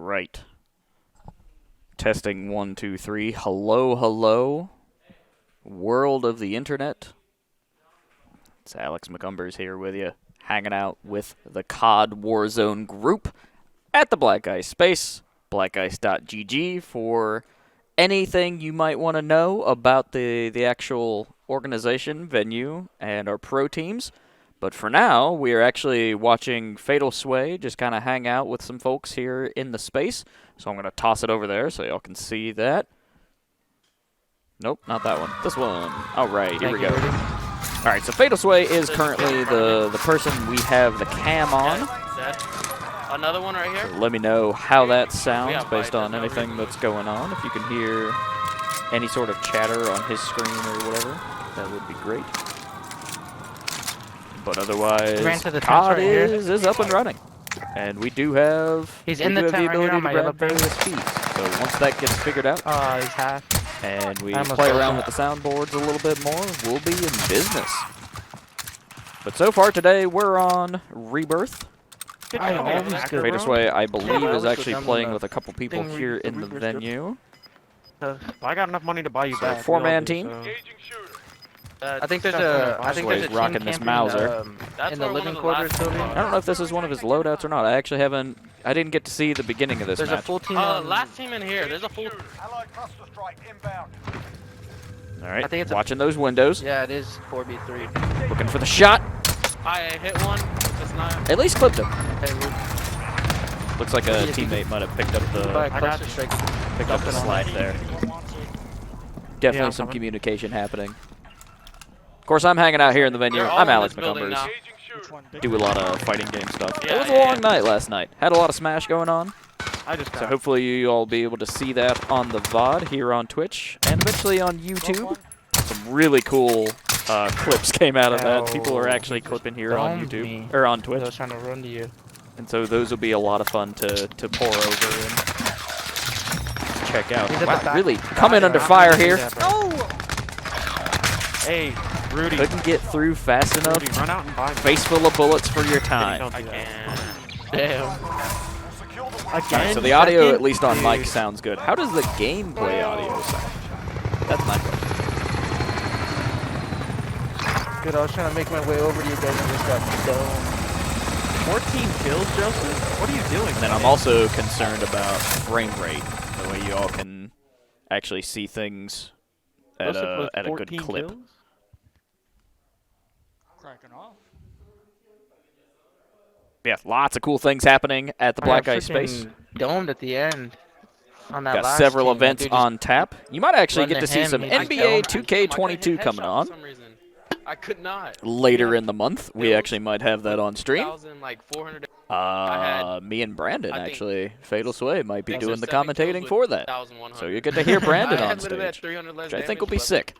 right. Testing 1, 2, 3. Hello, hello. World of the internet. It's Alex McCumbers here with you, hanging out with the COD Warzone group at the Black Ice Space, blackice.gg, for anything you might want to know about the actual organization, venue, and our pro teams. But for now, we are actually watching Fatal Sway just kind of hang out with some folks here in the space. So I'm going to toss it over there so y'all can see that. Nope, not that one. This one. All right, here we go. All right, so Fatal Sway is currently the person we have the cam on. Another one right here. So let me know how that sounds based on anything that's going on. If you can hear any sort of chatter on his screen or whatever, that would be great. But otherwise, COD is up and running. And we do have, the ability to grab various feeds. So once that gets figured out, he's hacked. And we play around with the soundboards a little bit more, we'll be in business. But so far today, we're on Rebirth. Fatal Sway, I believe, is actually playing with a couple people here in the venue. I got enough money to buy you back. Four-man team. I think there's a team rocking this Mauser in the living quarters building. I don't know if this is one of his loadouts or not. I actually haven't. I didn't get to see the beginning of this match. There's a full team. Last team in here. There's a full. All right. I think it's watching those windows. Yeah, it is 4v3. Looking for the shot. I hit one. It's not. At least clipped him. Looks like a teammate might have picked up the slide there. Definitely some communication happening. Of course, I'm hanging out here in the venue. I'm Alex McCumbers. Do a lot of fighting game stuff. It was a long night last night. Had a lot of Smash going on. So hopefully you all be able to see that on the VOD here on Twitch and eventually on YouTube. Some really cool clips came out of that. People are actually clipping here on YouTube or on Twitch. Trying to run to you. And so those will be a lot of fun to pour over and check out. Wow, really coming under fire here. Oh! Hey, Rudy. Couldn't get through fast enough. Rudy, run out and buy me. Face full of bullets for your time. Damn. Right, so the audio, at least on mic, sounds good. How does the gameplay audio sound? That's my question. Good, I was trying to make my way over to you guys and just got done. 14 kills, Joseph? What are you doing? And then I'm also concerned about frame rate, the way you all can actually see things at a good clip. Kills? Cracking off. Yeah, lots of cool things happening at the Black Ice Space. Domed at the end. On that Got several events on tap. You might actually get to see some NBA 2K22 coming on. I could not. Later in the month, we actually might have that on stream. Me and Brandon, actually. Fatal Sway might be doing the commentating for that. So you get to hear Brandon on stage, which I think will be sick.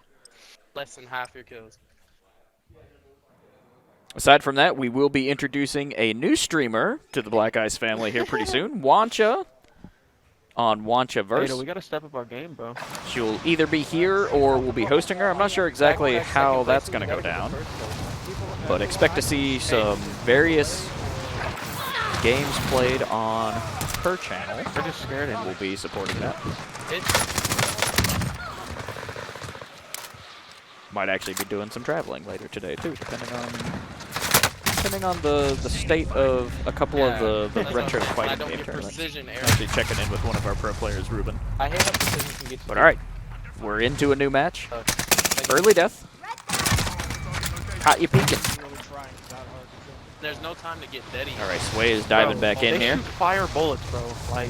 Less than half your kills. Aside from that, we will be introducing a new streamer to the Black Ice family here pretty soon, Wancha, on Wanchaverse. We gotta step up our game, bro. She'll either be here or we'll be hosting her. I'm not sure exactly how that's going to go down, but expect to see some various games played on her channel. We're just scared and we'll be supporting that. Might actually be doing some traveling later today too, depending on the state of a couple of the retro fighting game tournaments. Actually checking in with one of our pro players, Ruben. But all right, we're into a new match. Early death. Caught you peeking. There's no time to get deady. All right, Sway is diving back in here. Shoot fire bullets, bro. Like,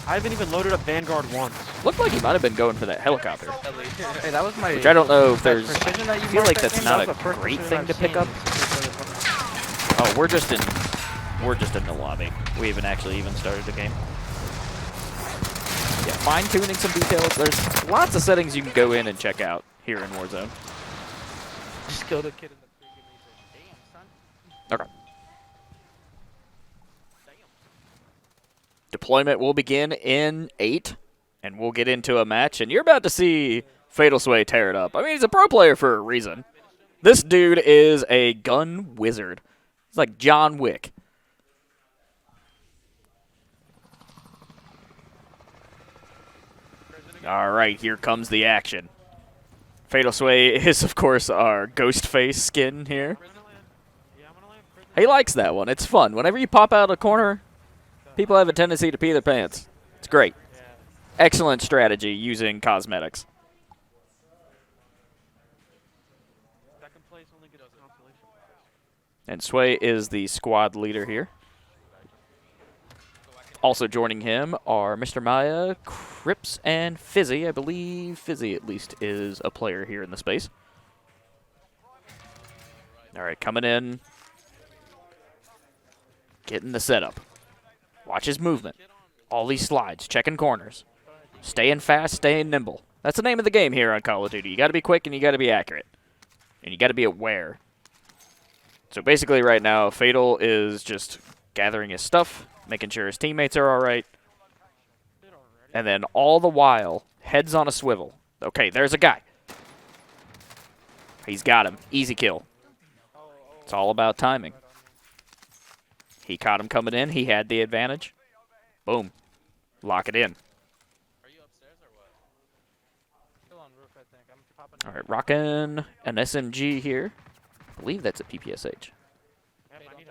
I haven't even loaded up Vanguard once. Looked like he might have been going for that helicopter. Hey, that was my. Which I don't know if there's. I feel like that's not a great thing to pick up. Oh, we're just in the lobby. We haven't actually even started the game. Yeah, fine-tuning some details. There's lots of settings you can go in and check out here in Warzone. Just go to kid in the freaking research. Damn, son. Okay. Deployment will begin in 8, and we'll get into a match, and you're about to see Fatal Sway tear it up. I mean, he's a pro player for a reason. This dude is a gun wizard. It's like John Wick. All right, here comes the action. Fatal Sway is, of course, our ghost face skin here. Yeah, I'm gonna land prison. He likes that one. It's fun. Whenever you pop out a corner, people have a tendency to pee their pants. It's great. Yeah. Excellent strategy using cosmetics. Second place only gets consolation prize. And Sway is the squad leader here. Also joining him are Mr. Maya, Crips, and Fizzy. I believe Fizzy, at least, is a player here in the space. All right, coming in. Getting the setup. Watch his movement. All these slides, checking corners. Staying fast, staying nimble. That's the name of the game here on Call of Duty. You got to be quick and you got to be accurate. And you got to be aware. So basically right now, Fatal is just gathering his stuff, making sure his teammates are all right. And then all the while, heads on a swivel. Okay, there's a guy. He's got him. Easy kill. It's all about timing. He caught him coming in. He had the advantage. Boom. Lock it in. Are you upstairs or what? Still on roof, I think. I'm popping. All right, rocking an SMG here. I believe that's a PPSH.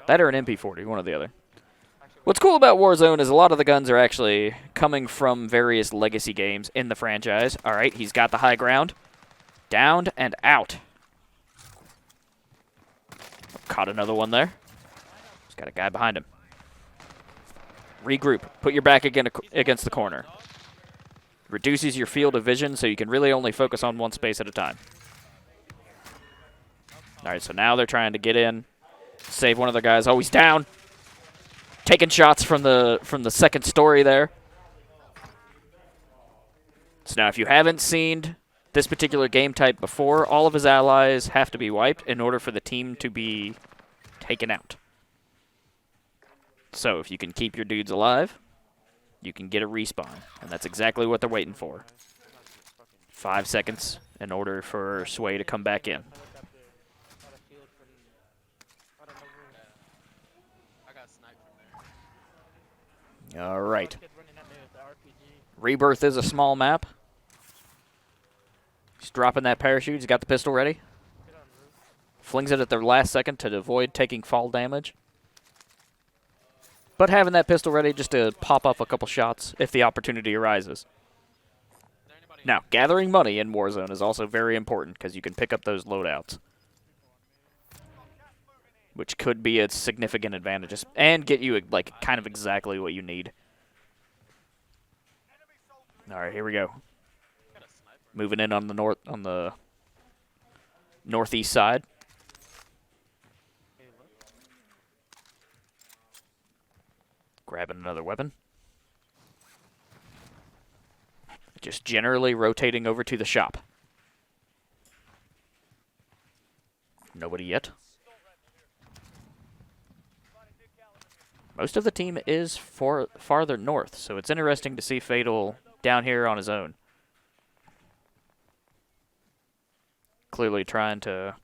That or an MP40, one or the other. What's cool about Warzone is a lot of the guns are actually coming from various legacy games in the franchise. All right, he's got the high ground. Downed and out. Caught another one there. He's got a guy behind him. Regroup. Put your back against the corner. Reduces your field of vision so you can really only focus on one space at a time. All right, so now they're trying to get in, save one of their guys. Oh, he's down. Taking shots from the second story there. So now if you haven't seen this particular game type before, all of his allies have to be wiped in order for the team to be taken out. So if you can keep your dudes alive, you can get a respawn. And that's exactly what they're waiting for. 5 seconds in order for Sway to come back in. I got sniped from there. All right. Rebirth is a small map. He's dropping that parachute. He's got the pistol ready. Flings it at the last second to avoid taking fall damage. But having that pistol ready just to pop up a couple shots if the opportunity arises. Now, gathering money in Warzone is also very important because you can pick up those loadouts, which could be a significant advantage and get you like kind of exactly what you need. All right, here we go. Moving in on the northeast side. Grabbing another weapon. Just generally rotating over to the shop. Nobody yet. Most of the team is farther north, so it's interesting to see Fatal down here on his own. Clearly trying to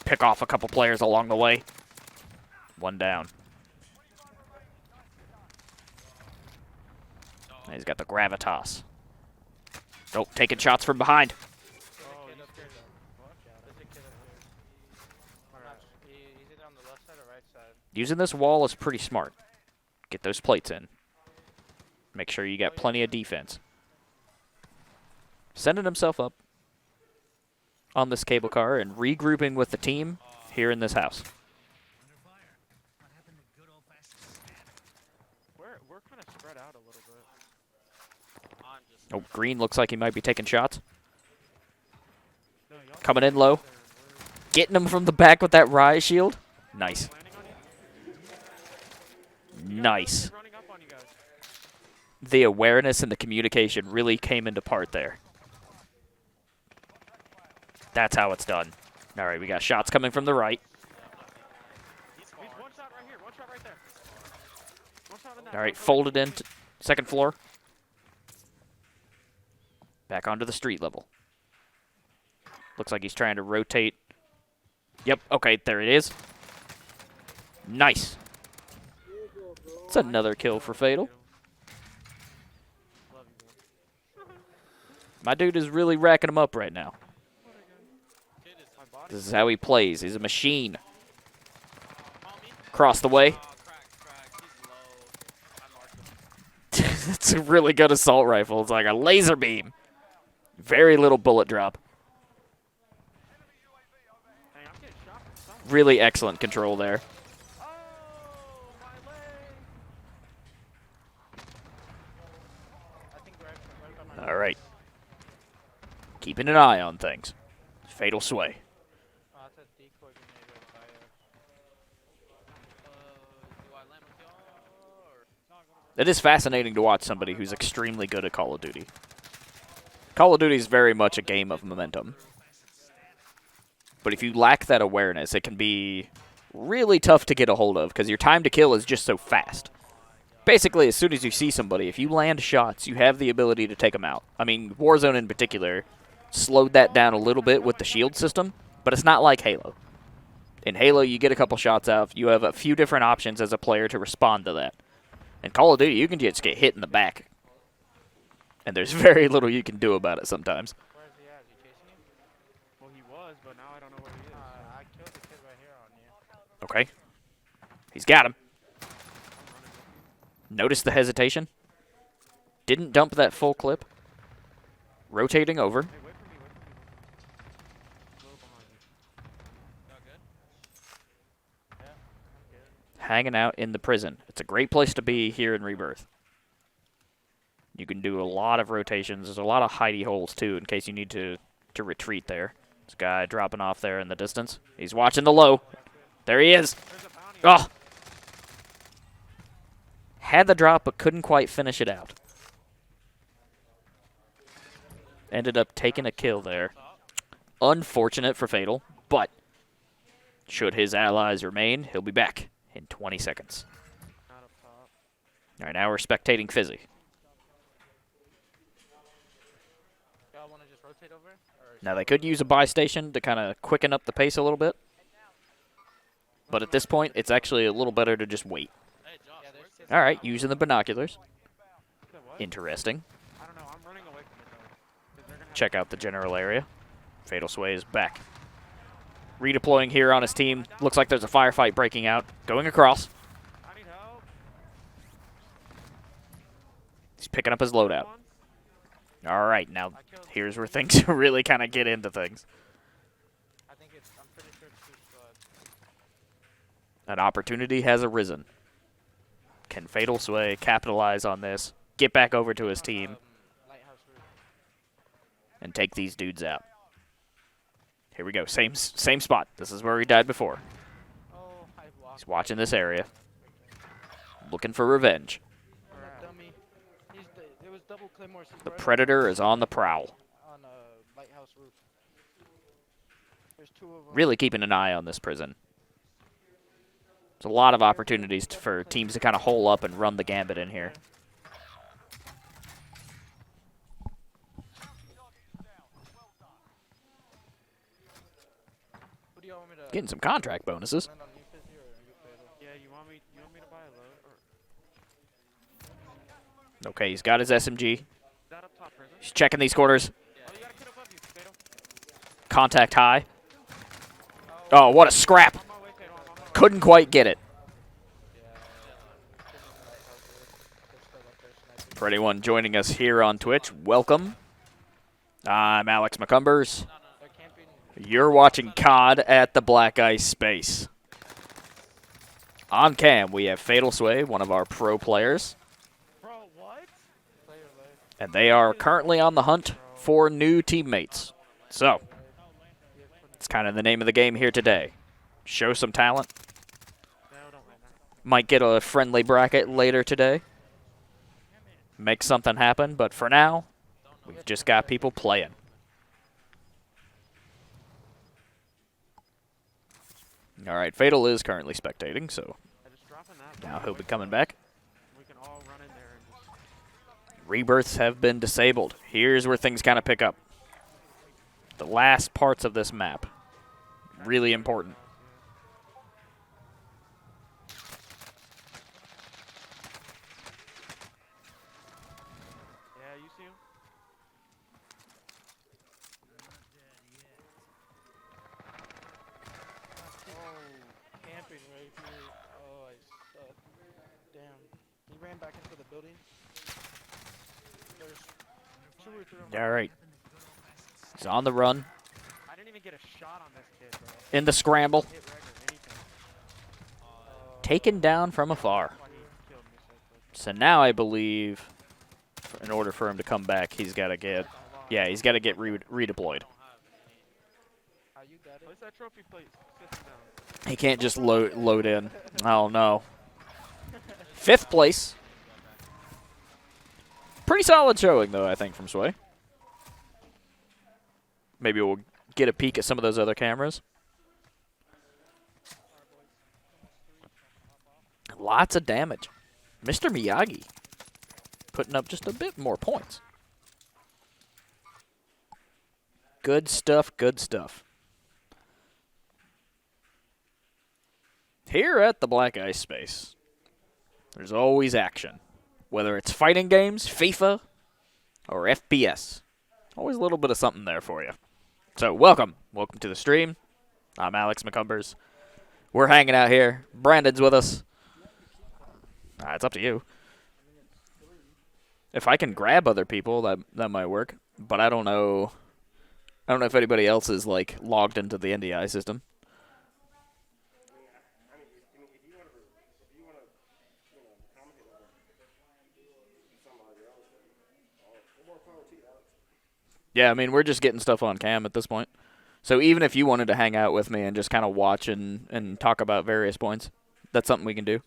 pick off a couple players along the way. One down. And he's got the gravitas. Oh, taking shots from behind. Oh, he's up here though. There's a kid up here. Alright. He's either on the left side or right side. Using this wall is pretty smart. Get those plates in. Make sure you got plenty of defense. Sending himself up on this cable car and regrouping with the team here in this house. We're kind of spread out a little bit. Oh, Green looks like he might be taking shots. No, y'all Coming in low. Getting him from the back with that Rise shield. Nice. landing on you? Nice. Running up on you guys. The awareness and the communication really came into part there. That's how it's done. All right, we got shots coming from the right. He's one shot right here. One shot right there. One shot in that. All right, folded into second floor. Back onto the street level. Looks like he's trying to rotate. Yep, okay, there it is. Nice. It's another kill for Fatal. Love you, My dude is really racking them up right now. My body. This is how he plays. He's a machine. Across the way. It's a really good assault rifle. It's like a laser beam. Very little bullet drop. Dang, I'm getting shot from somewhere. Really excellent control there. Oh, my leg. I think right by my All right. Keeping an eye on things. Fatal Sway. Oh, that's a decoy grenade right by us. Do I land with y'all or? It is fascinating to watch somebody who's extremely good at Call of Duty. Call of Duty is very much a game of momentum. But if you lack that awareness, it can be really tough to get a hold of because your time to kill is just so fast. Basically, as soon as you see somebody, if you land shots, you have the ability to take them out. I mean, Warzone in particular slowed that down a little bit with the shield system, but it's not like Halo. In Halo, you get a couple shots out. You have a few different options as a player to respond to that. In Call of Duty, you can just get hit in the back. And there's very little you can do about it sometimes. Where is he at? Is he chasing you? Well, he was, but now I don't know where he is. I killed the kid right here on you. Okay. He's got him. I'm running with you. Notice the hesitation. Didn't dump that full clip. Rotating over. Hey, wait for me, wait for me, wait for me. Low behind you. Y'all good? Yeah, I'm good. Hanging out in the prison. It's a great place to be here in Rebirth. You can do a lot of rotations. There's a lot of hidey holes, too, in case you need to retreat there. This guy dropping off there in the distance. He's watching the low. There he is. There's a bounty. Oh! Had the drop, but couldn't quite finish it out. Ended up taking a kill there. Unfortunate for Fatal, but should his allies remain, he'll be back in 20 seconds. Not up top. All right, now we're spectating Fizzy. Y'all want to just rotate over? Or Now, they could use a buy station to kind of quicken up the pace a little bit. But at this point, it's actually a little better to just wait. yeah, there's kids All right, using the binoculars. Said what? Interesting. I don't know. I'm running away from it though. 'Cause they're gonna have Check out the general area. Fatal Sway is back. Redeploying here on his team. Looks like there's a firefight breaking out. Going across. I need help. He's picking up his loadout. One. All right, now I killed. here's where things really kind of get into things. I think it's. I'm pretty sure it's two squads. An opportunity has arisen. Can Fatal Sway capitalize on this, get back over to his team, Lighthouse roof. and take these dudes out? Here we go. Same spot. This is where he died before. Oh, I walked. He's watching this area, looking for revenge. I'm a dummy. There was double claymores. He's The right Predator is on the prowl. on a lighthouse roof. There's two of them. Really keeping an eye on this prison. There's a lot of opportunities for teams to kind of hole up and run the gambit in here. Who do you want me to Getting some contract bonuses. land on you, Fizzy, or you, Fatal? Yeah, you want me to buy a load? Or Okay, he's got his SMG. is that up top prison? He's checking these quarters. Oh, you got a kid above you, Fatal. Contact high. Oh, what a scrap. On my way, Fatal. I'm on my way. Couldn't quite get it. Yeah. Lighthouse roof. They're still up there sniping. For anyone joining us here on Twitch, welcome. I'm Alex McCumbers. They're camping. You're watching COD at the Black Ice Space. On cam, we have Fatal Sway, one of our pro players, Bro, what? Player left. and they are currently on the hunt for new teammates. So, it's kind of the name of the game here today. Show some talent. No, don't land that. Might get a friendly bracket later today. Make something happen, but for now, we've just got people playing. All right, Fatal is currently spectating, so I just dropping that. now he'll be coming back. We can all run in there and just. Rebirths have been disabled. Here's where things kind of pick up. The last parts of this map. Really important. Yeah, you see him? freaking ready for me. Oh, I suck. Damn. He ran back into the building. There's 2 or 3 of them. All right. He's on the run. I didn't even get a shot on this kid, bro. In the scramble. Hit reg or anything. Taken down from afar. That's why he killed me so quick. So now I believe, in order for him to come back, he's got to get, yeah, he's got to get redeployed. How you got it? Place that trophy plate. Sit down. He can't just load in. Oh no. 5th place. Pretty solid showing though, I think, from Sway. Maybe we'll get a peek at some of those other cameras. Lots of damage. Mr. Miyagi putting up just a bit more points. Good stuff, good stuff. Here at the Black Ice Space, there's always action. Whether it's fighting games, FIFA, or FPS. Always a little bit of something there for you. So welcome. Welcome to the stream. I'm Alex McCumbers. We're hanging out here. Brandon's with us. It's up to you. If I can grab other people, that might work. But I don't know. I don't know if anybody else is like logged into the NDI system. Yeah, I mean, we're just getting stuff on cam at this point. So even if you wanted to hang out with me and just kind of watch and talk about various points, that's something we can do.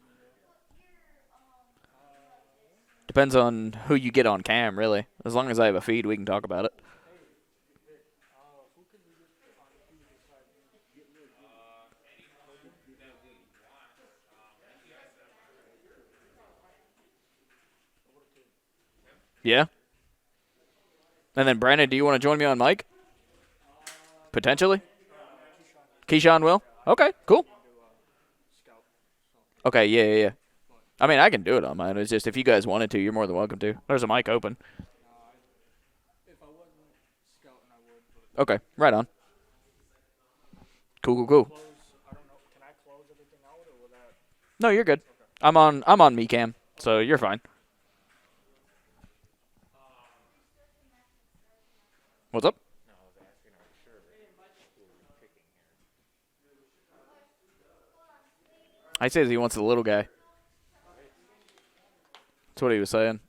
Depends on who you get on cam, really. As long as I have a feed, we can talk about it. Yeah? And then, Brandon, do you want to join me on mic? Potentially? Keyshawn will? Okay, cool. Okay, yeah. I mean, I can do it on mine. It's just if you guys wanted to, you're more than welcome to. There's a mic open. Okay, right on. Cool. No, you're good. I'm on Mecam, so you're fine. What's up? I says he wants the little guy. That's what he was saying.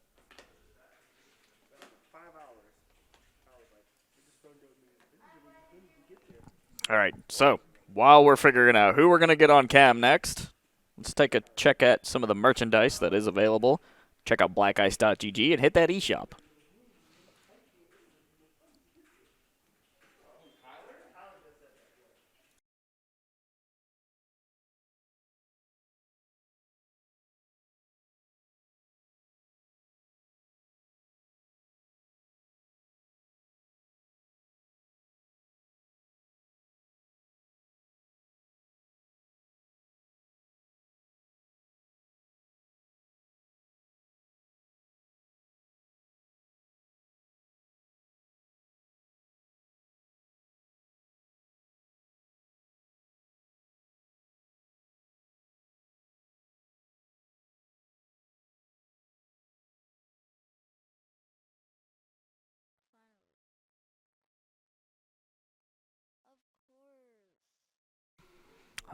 All right, so while we're figuring out who we're going to get on cam next, let's take a check at some of the merchandise that is available. Check out blackice.gg and hit that eShop.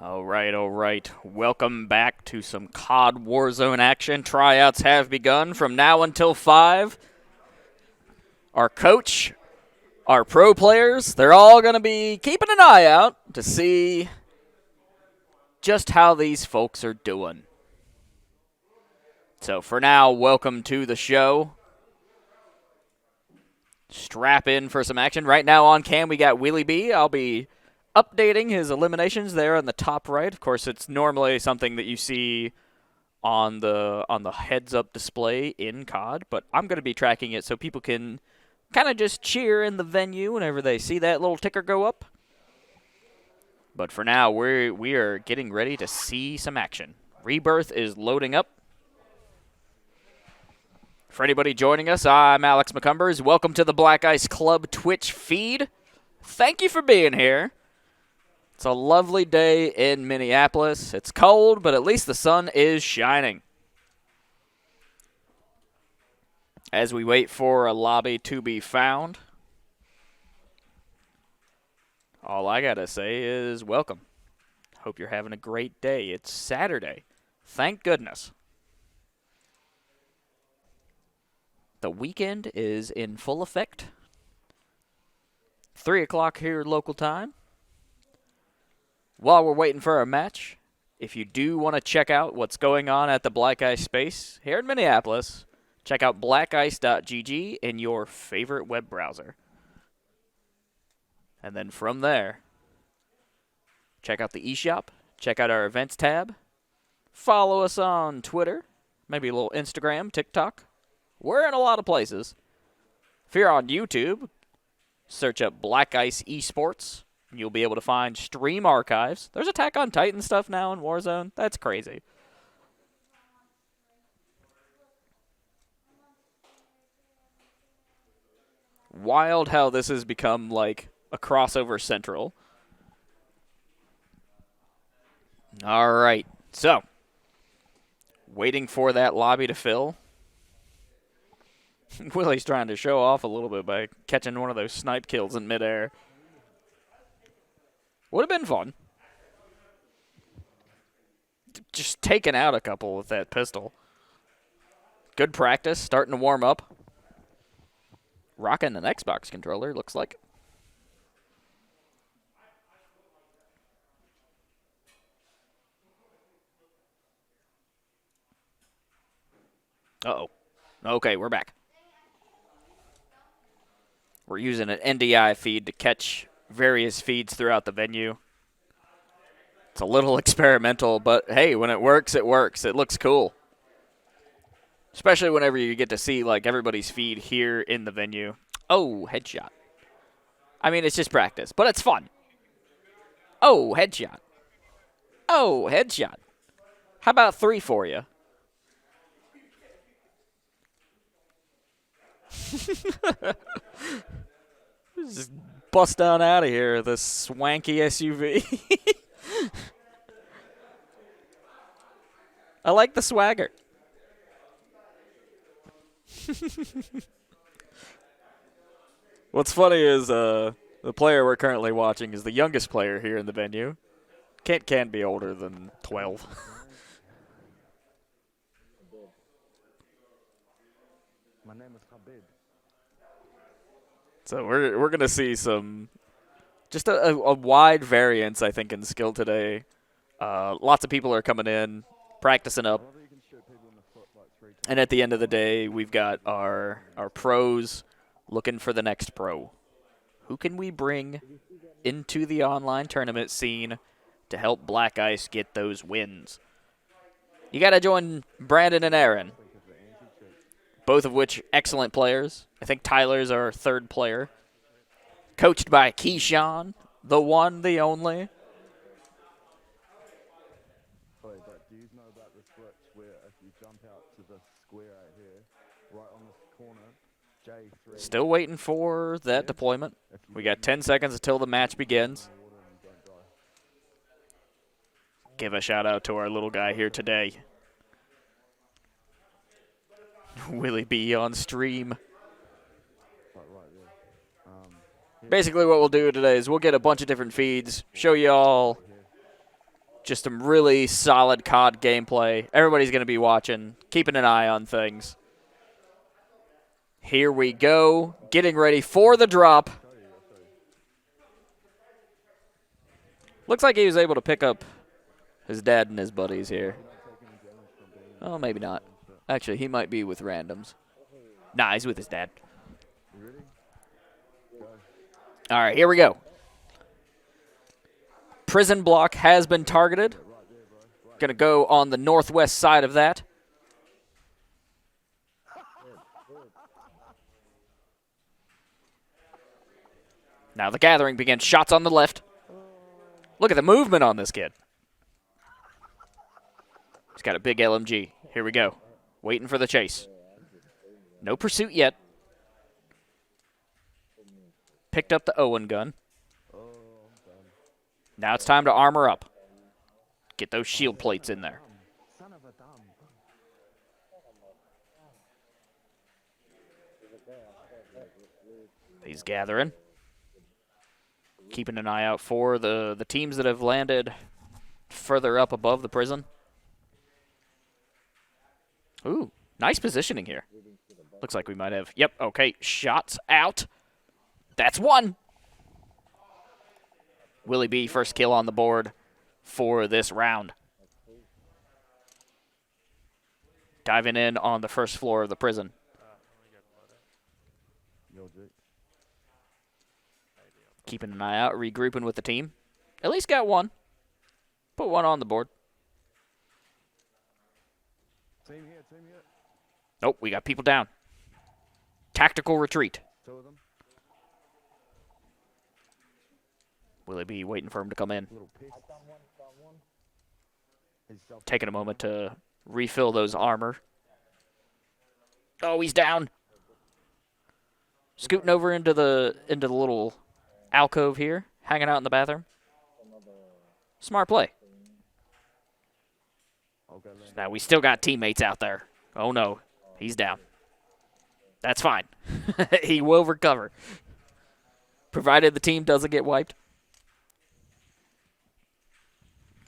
All right. Welcome back to some COD Warzone action. Tryouts have begun from now until 5. Our coach, our pro players, they're all going to be keeping an eye out to see just how these folks are doing. So for now, welcome to the show. Strap in for some action. Right now on cam, we got Willie B. I'll be updating his eliminations there on the top right. Of course, it's normally something that you see on the heads-up display in COD, but I'm going to be tracking it so people can kind of just cheer in the venue whenever they see that little ticker go up. But for now, we are getting ready to see some action. Rebirth is loading up. For anybody joining us, I'm Alex McCumbers. Welcome to the Black Ice Club Twitch feed. Thank you for being here. It's a lovely day in Minneapolis. It's cold, but at least the sun is shining. As we wait for a lobby to be found, all I gotta say is welcome. Hope you're having a great day. It's Saturday. Thank goodness. The weekend is in full effect. 3 o'clock here local time. While we're waiting for our match, if you do want to check out what's going on at the Black Ice space here in Minneapolis, check out blackice.gg in your favorite web browser. And then from there, check out the eShop, check out our events tab, follow us on Twitter, maybe a little Instagram, TikTok. We're in a lot of places. If you're on YouTube, search up Black Ice eSports. You'll be able to find stream archives. There's Attack on Titan stuff now in Warzone. That's crazy. Wild how this has become like a crossover central. All right. So, waiting for that lobby to fill. Willie's trying to show off a little bit by catching one of those snipe kills in midair. Would have been fun. Just taking out a couple with that pistol. Good practice, starting to warm up. Rocking an Xbox controller, looks like. Uh-oh. Okay, we're back. We're using an NDI feed to catch various feeds throughout the venue. It's a little experimental, but hey, when it works, it works. It looks cool. Especially whenever you get to see like everybody's feed here in the venue. Oh, headshot. I mean, it's just practice, but it's fun. Oh, headshot. Oh, headshot. How about 3 for you? Just bust on out of here, this swanky SUV. I like the swagger. What's funny is the player we're currently watching is the youngest player here in the venue. Can't be older than 12. My name is Habib. So we're gonna see some just a wide variance, I think, in skill today. Lots of people are coming in, practicing up. And at the end of the day, we've got our pros looking for the next pro. Who can we bring into the online tournament scene to help Black Ice get those wins? You got to join Brandon and Aaron, both of which excellent players. I think Tyler's our third player. Coached by Keyshawn, the one, the only. Sorry, but do you know about this glitch where if you jump out to the square right here, right on this corner, J3... Still waiting for that deployment. We got 10 seconds until the match begins. Give a shout out to our little guy here today. Willie B on stream. Basically what we'll do today is we'll get a bunch of different feeds, show you all just some really solid COD gameplay. Everybody's going to be watching, keeping an eye on things. Here we go, getting ready for the drop. Looks like he was able to pick up his dad and his buddies here. Oh, maybe not. Actually, he might be with randoms. Nah, he's with his dad. All right, here we go. Prison block has been targeted. Going to go on the northwest side of that. Now the gathering begins. Shots on the left. Look at the movement on this kid. He's got a big LMG. Here we go. Waiting for the chase. No pursuit yet. Picked up the Owen gun. Now it's time to armor up. Get those shield plates in there. Son of a dumb. He's gathering. Keeping an eye out for the teams that have landed further up above the prison. Ooh, nice positioning here. Looks like we might have. Yep, okay. Shots out. That's one. Willie B, first kill on the board for this round. Diving in on the first floor of the prison. Yo, Jake. Keeping an eye out, regrouping with the team. At least got one. Put one on the board. Team here, team here. Nope, we got people down. Tactical retreat. 2 of them. Willie B waiting for him to come in. Little piss. He's self- Taking a moment to refill those armor. Oh, he's down. Scooting over into the little alcove here, hanging out in the bathroom. Smart play. Okay, Len. Now we still got teammates out there. Oh no, he's down. That's fine. He will recover. Provided the team doesn't get wiped.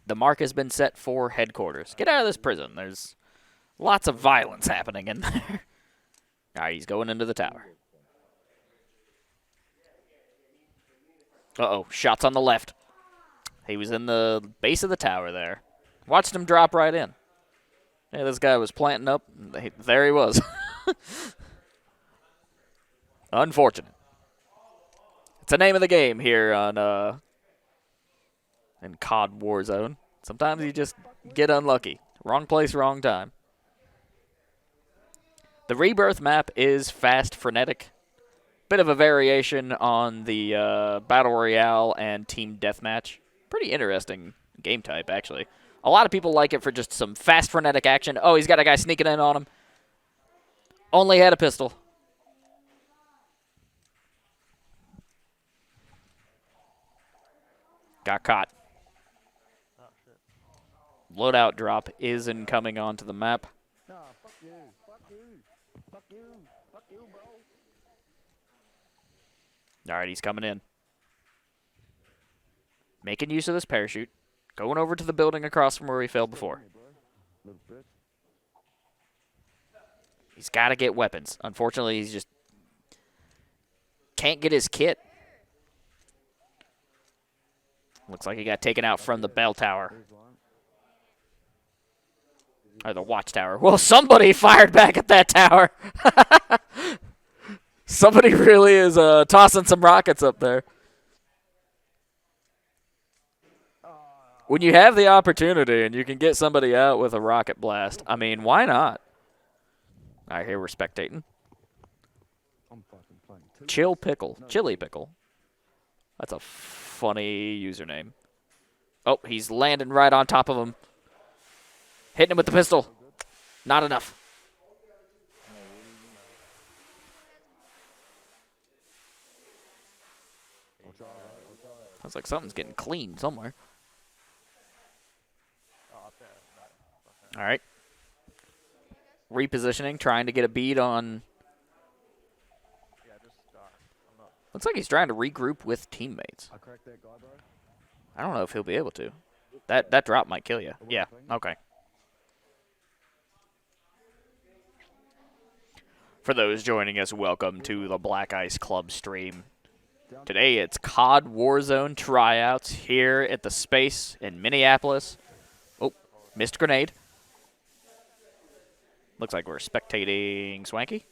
The mark has been set for headquarters. Get out of this prison. There's lots of violence happening in there. All right, he's going into the tower. Uh-oh, shots on the left. He was in the base of the tower there. Watched him drop right in. Yeah, this guy was planting up. There he was. Unfortunate. It's the name of the game here on in COD Warzone. Sometimes you just get unlucky. Wrong place, wrong time. The Rebirth map is fast, frenetic. Bit of a variation on the Battle Royale and Team Deathmatch. Pretty interesting game type, actually. A lot of people like it for just some fast, frenetic action. Oh, he's got a guy sneaking in on him. Only had a pistol. Got caught. Loadout drop is incoming onto the map. Nah, fuck you. Fuck you. Fuck you. Fuck you, bro. All right, he's coming in. Making use of this parachute. Going over to the building across from where we failed before. Hey, bro. Little bitch. He's got to get weapons. Unfortunately, he's just can't get his kit. Looks like he got taken out from the bell tower. Here's one. Or the watchtower. Well, somebody fired back at that tower. Somebody really is tossing some rockets up there. When you have the opportunity and you can get somebody out with a rocket blast, I mean, why not? All right, here we're spectating. I'm fucking playing too. Chill Pickle. Chili Pickle. That's a funny username. Oh, he's landing right on top of him. Hitting him with the pistol. Not enough. Sounds like something's getting clean somewhere. All right. Repositioning, trying to get a bead on. Looks like he's trying to regroup with teammates. I cracked that guy, bro. I don't know if he'll be able to. That drop might kill you. Yeah, okay. For those joining us, welcome to the Black Ice Club stream. Today it's COD Warzone Tryouts here at the space in Minneapolis. Oh, missed grenade. Looks like we're spectating Swanky.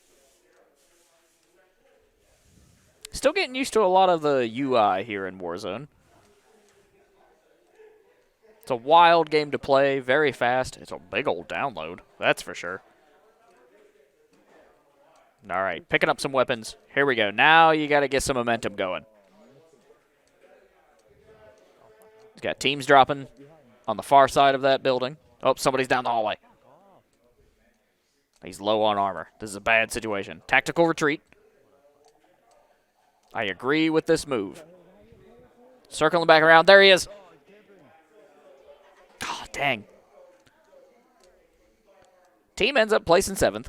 Still getting used to a lot of the UI here in Warzone. It's a wild game to play, very fast. It's a big old download, that's for sure. All right, picking up some weapons. Here we go. Now you got to get some momentum going. He's got teams dropping on the far side of that building. Oh, somebody's down the hallway. He's low on armor. This is a bad situation. Tactical retreat. I agree with this move. Circling back around. There he is. Dang. Team ends up placing 7th.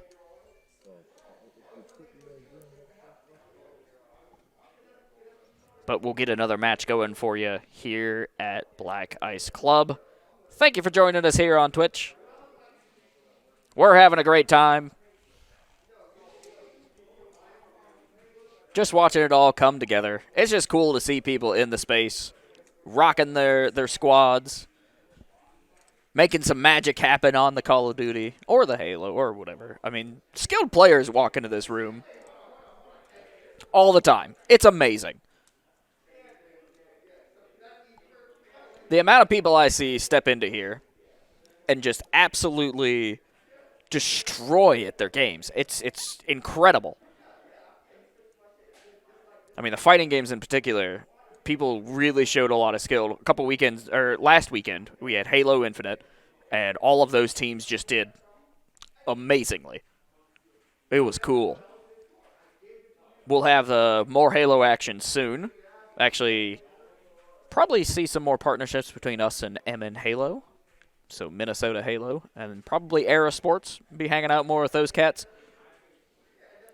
But we'll get another match going for you here at Black Ice Club. Thank you for joining us here on Twitch. We're having a great time. Just watching it all come together. It's just cool to see people in the space, rocking their squads, making some magic happen on the Call of Duty or the Halo or whatever. I mean, skilled players walk into this room all the time. It's amazing. The amount of people I see step into here and just absolutely destroy at their games. It's incredible. I mean, the fighting games in particular, people really showed a lot of skill. A couple weekends, or last weekend, we had Halo Infinite, and all of those teams just did amazingly. It was cool. We'll have more Halo action soon. Actually, probably see some more partnerships between us and M Halo. So Minnesota Halo, and probably Era Sports. Be hanging out more with those cats.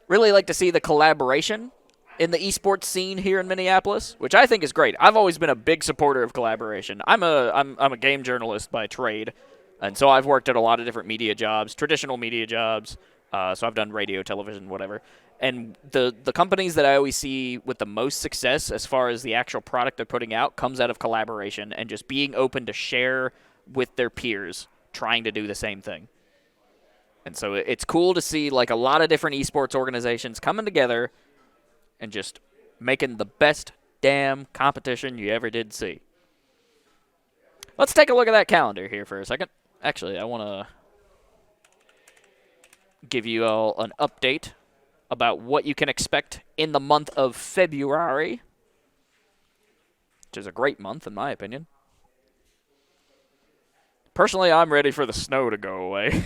Really like to see the collaboration in the eSports scene here in Minneapolis, which I think is great. I've always been a big supporter of collaboration. I'm a game journalist by trade, and so I've worked at a lot of different media jobs, traditional media jobs. So I've done radio, television, whatever. And the companies that I always see with the most success as far as the actual product they're putting out comes out of collaboration and just being open to share with their peers trying to do the same thing. And so it's cool to see like a lot of different esports organizations coming together and just making the best damn competition you ever did see. Let's take a look at that calendar here for a second. Actually, I want to give you all an update about what you can expect in the month of February, which is a great month in my opinion. Personally, I'm ready for the snow to go away.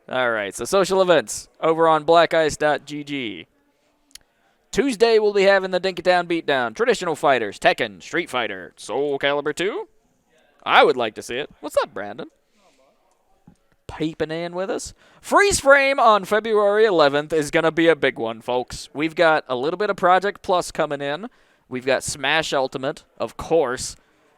All right, so social events over on blackice.gg. Tuesday, we'll be having the Dinkytown Beatdown, Traditional Fighters, Tekken, Street Fighter, Soul Calibur 2. I would like to see it. What's up, Brandon? Peeping in with us. Freeze Frame on February 11th is going to be a big one, folks. We've got a little bit of Project Plus coming in. We've got Smash Ultimate, of course.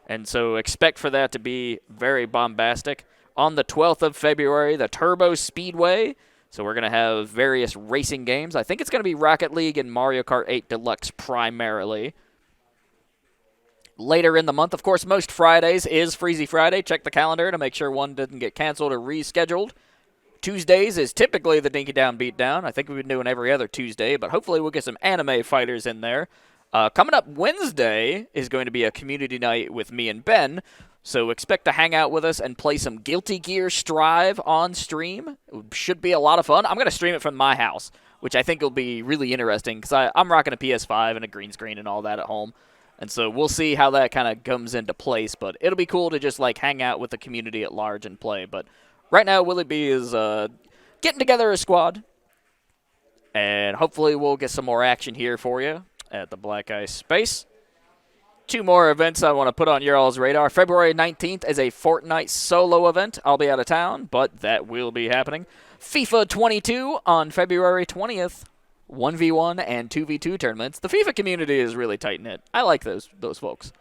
And so expect for that to be very bombastic. On the 12th of February, the Turbo Speedway. So we're going to have various racing games. I think it's going to be Rocket League and Mario Kart 8 Deluxe primarily. Later in the month, of course, most Fridays is Freezy Friday. Check the calendar to make sure one doesn't get canceled or rescheduled. Tuesdays is typically the Dinky Down Beatdown. I think we've been doing every other Tuesday, but hopefully we'll get some anime fighters in there. Coming up Wednesday is going to be a community night with me and Ben. So expect to hang out with us and play some Guilty Gear Strive on stream. It should be a lot of fun. I'm going to stream it from my house, which I think will be really interesting because I'm rocking a PS5 and a green screen and all that at home. And so we'll see how that kind of comes into place. But it'll be cool to just like hang out with the community at large and play. But right now, Willie B is getting together a squad. And hopefully we'll get some more action here for you at the Black Ice Space. 2 more events I want to put on your all's radar. February 19th is a Fortnite solo event. I'll be out of town, but that will be happening. FIFA 22 on February 20th. 1v1 and 2v2 tournaments. The FIFA community is really tight-knit. I like those folks.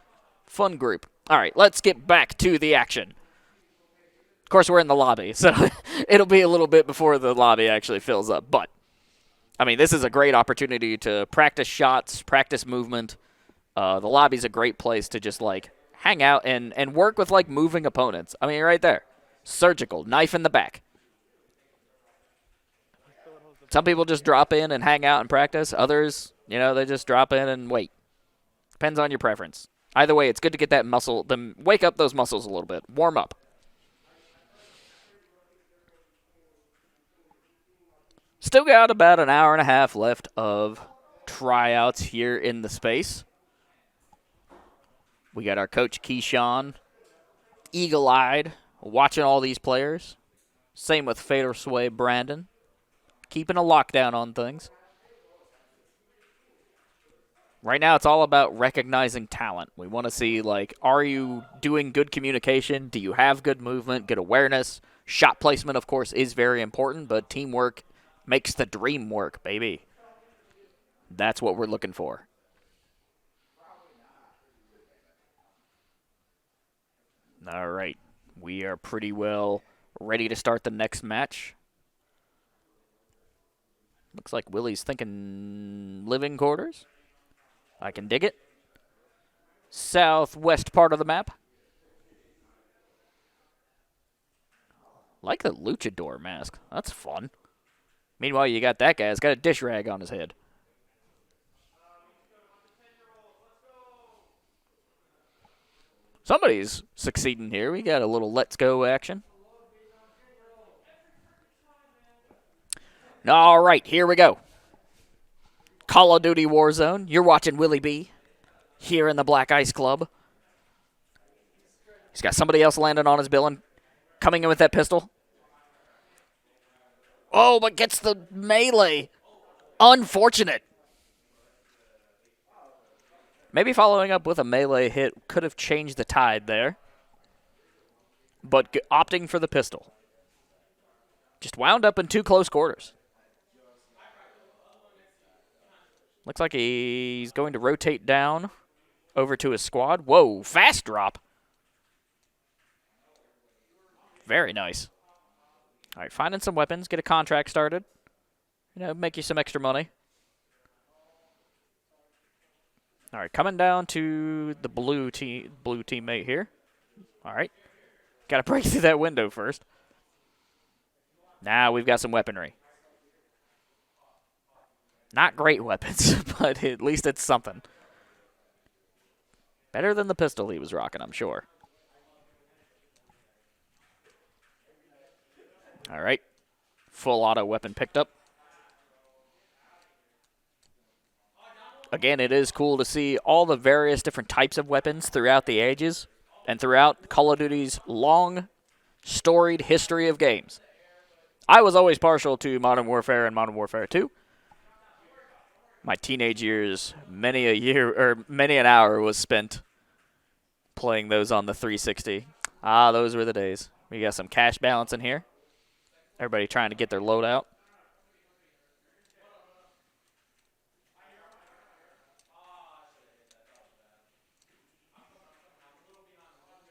Fun group. All right, let's get back to the action. Of course, we're in the lobby, so it'll be a little bit before the lobby actually fills up. But, I mean, this is a great opportunity to practice shots, practice movement. The lobby's a great place to just, like, hang out and work with, like, moving opponents. I mean, right there. Surgical. Knife in the back. Some people just drop in and hang out and practice. Others, you know, they just drop in and wait. Depends on your preference. Either way, it's good to get that muscle, wake up those muscles a little bit. Warm up. Still got about an hour and a half left of tryouts here in the space. We got our coach, Keyshawn, eagle-eyed, watching all these players. Same with Fatal Sway Brandon. Keeping a lockdown on things. Right now, it's all about recognizing talent. We want to see, like, are you doing good communication? Do you have good movement, good awareness? Shot placement, of course, is very important, but teamwork makes the dream work, baby. That's what we're looking for. All right. We are pretty well ready to start the next match. Looks like Willie's thinking living quarters. I can dig it. Southwest part of the map. Like the luchador mask. That's fun. Meanwhile, you got that guy that's got a dish rag on his head. Somebody's succeeding here. We got a little let's go action. All right, here we go. Call of Duty Warzone. You're watching Willie B here in the Black Ice Club. He's got somebody else landing on his bill and coming in with that pistol. Oh, but gets the melee. Unfortunate. Maybe following up with a melee hit could have changed the tide there. But opting for the pistol. Just wound up in 2 close quarters. Looks like he's going to rotate down over to his squad. Whoa, fast drop. Very nice. All right, finding some weapons, get a contract started. You know, make you some extra money. All right, coming down to the blue teammate here. All right. Got to break through that window first. Now we've got some weaponry. Not great weapons, but at least it's something. Better than the pistol he was rocking, I'm sure. All right. Full auto weapon picked up. Again, it is cool to see all the various different types of weapons throughout the ages and throughout Call of Duty's long, storied history of games. I was always partial to Modern Warfare and Modern Warfare 2. My teenage years, many an hour was spent playing those on the 360. Ah, those were the days. We got some cash balance in here. Everybody trying to get their load out.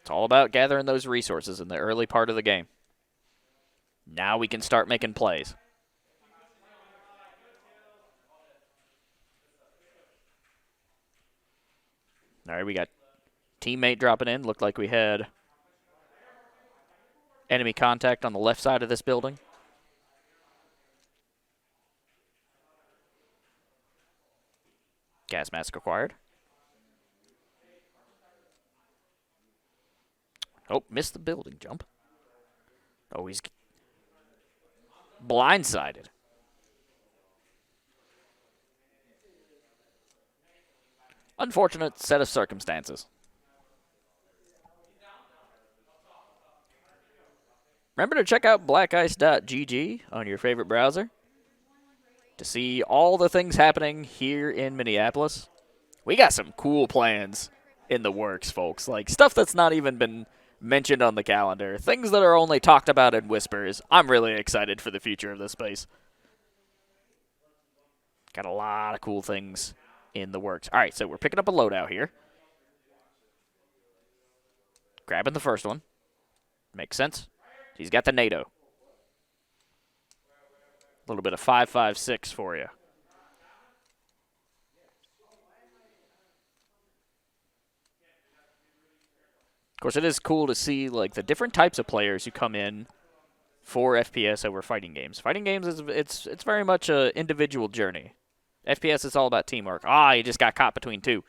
It's all about gathering those resources in the early part of the game. Now we can start making plays. All right, we got teammate dropping in. Looked like we had enemy contact on the left side of this building. Gas mask acquired. Oh, missed the building jump. Oh, he's blindsided. Unfortunate set of circumstances. Remember to check out blackice.gg on your favorite browser to see all the things happening here in Minneapolis. We got some cool plans in the works, folks. Like stuff that's not even been mentioned on the calendar. Things that are only talked about in whispers. I'm really excited for the future of this space. Got a lot of cool things in the works. All right, so we're picking up a loadout here. Grabbing the first one. Makes sense. He's got the NATO. A little bit of 5.56 for you. Of course, it is cool to see like the different types of players who come in for FPS over fighting games. Fighting games is it's very much an individual journey. FPS is all about teamwork. Ah, he just got caught between 2.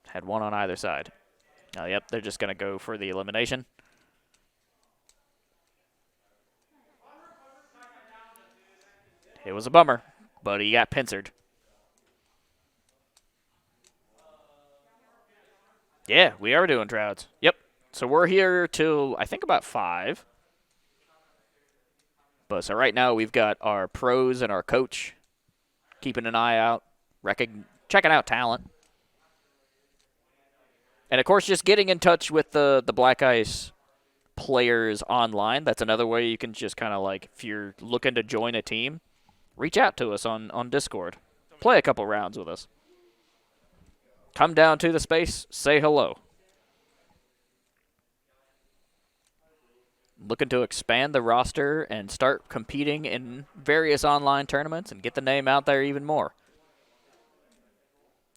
Had one on either side. Oh, yep, they're just going to go for the elimination. It was a bummer, but he got pincered. Yeah, we are doing Tryouts. Yep. So we're here till, I think, about 5. But so right now we've got our pros and our coach keeping an eye out, checking out talent. And, of course, just getting in touch with the Black Ice players online. That's another way you can just kind of like, if you're looking to join a team, reach out to us on Discord. Play a couple rounds with us. Come down to the space, say hello. Looking to expand the roster and start competing in various online tournaments and get the name out there even more.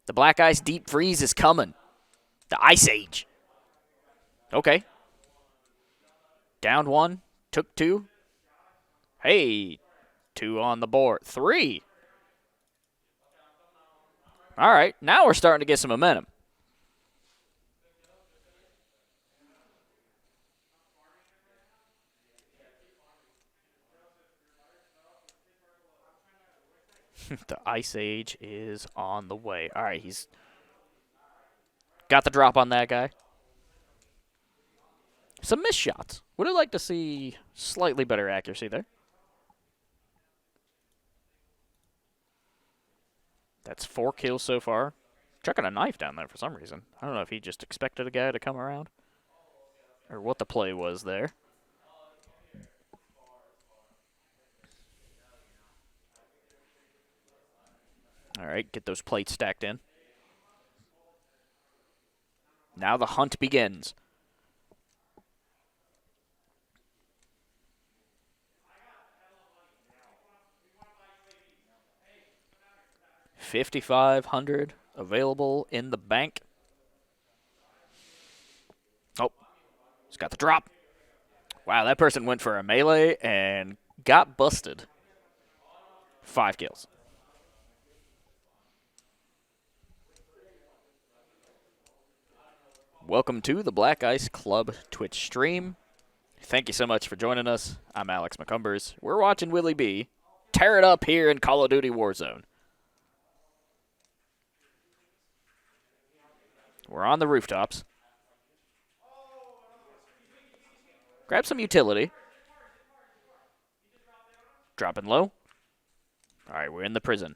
The Black Ice Deep Freeze is coming. The Ice Age. Okay. Down 1, took 2. Hey, 2 on the board. 3. All right, now we're starting to get some momentum. The Ice Age is on the way. All right, he's got the drop on that guy. Some missed shots. Would have liked to see slightly better accuracy there. That's 4 kills so far. Chucking a knife down there for some reason. I don't know if he just expected a guy to come around or what the play was there. All right, get those plates stacked in. Now the hunt begins. $5,500 available in the bank. Oh, he's got the drop. Wow, that person went for a melee and got busted. 5 kills. Welcome to the Black Ice Club Twitch stream. Thank you so much for joining us. I'm Alex McCumbers. We're watching Willie B tear it up here in Call of Duty Warzone. We're on the rooftops. Grab some utility. Dropping low. All right, we're in the prison.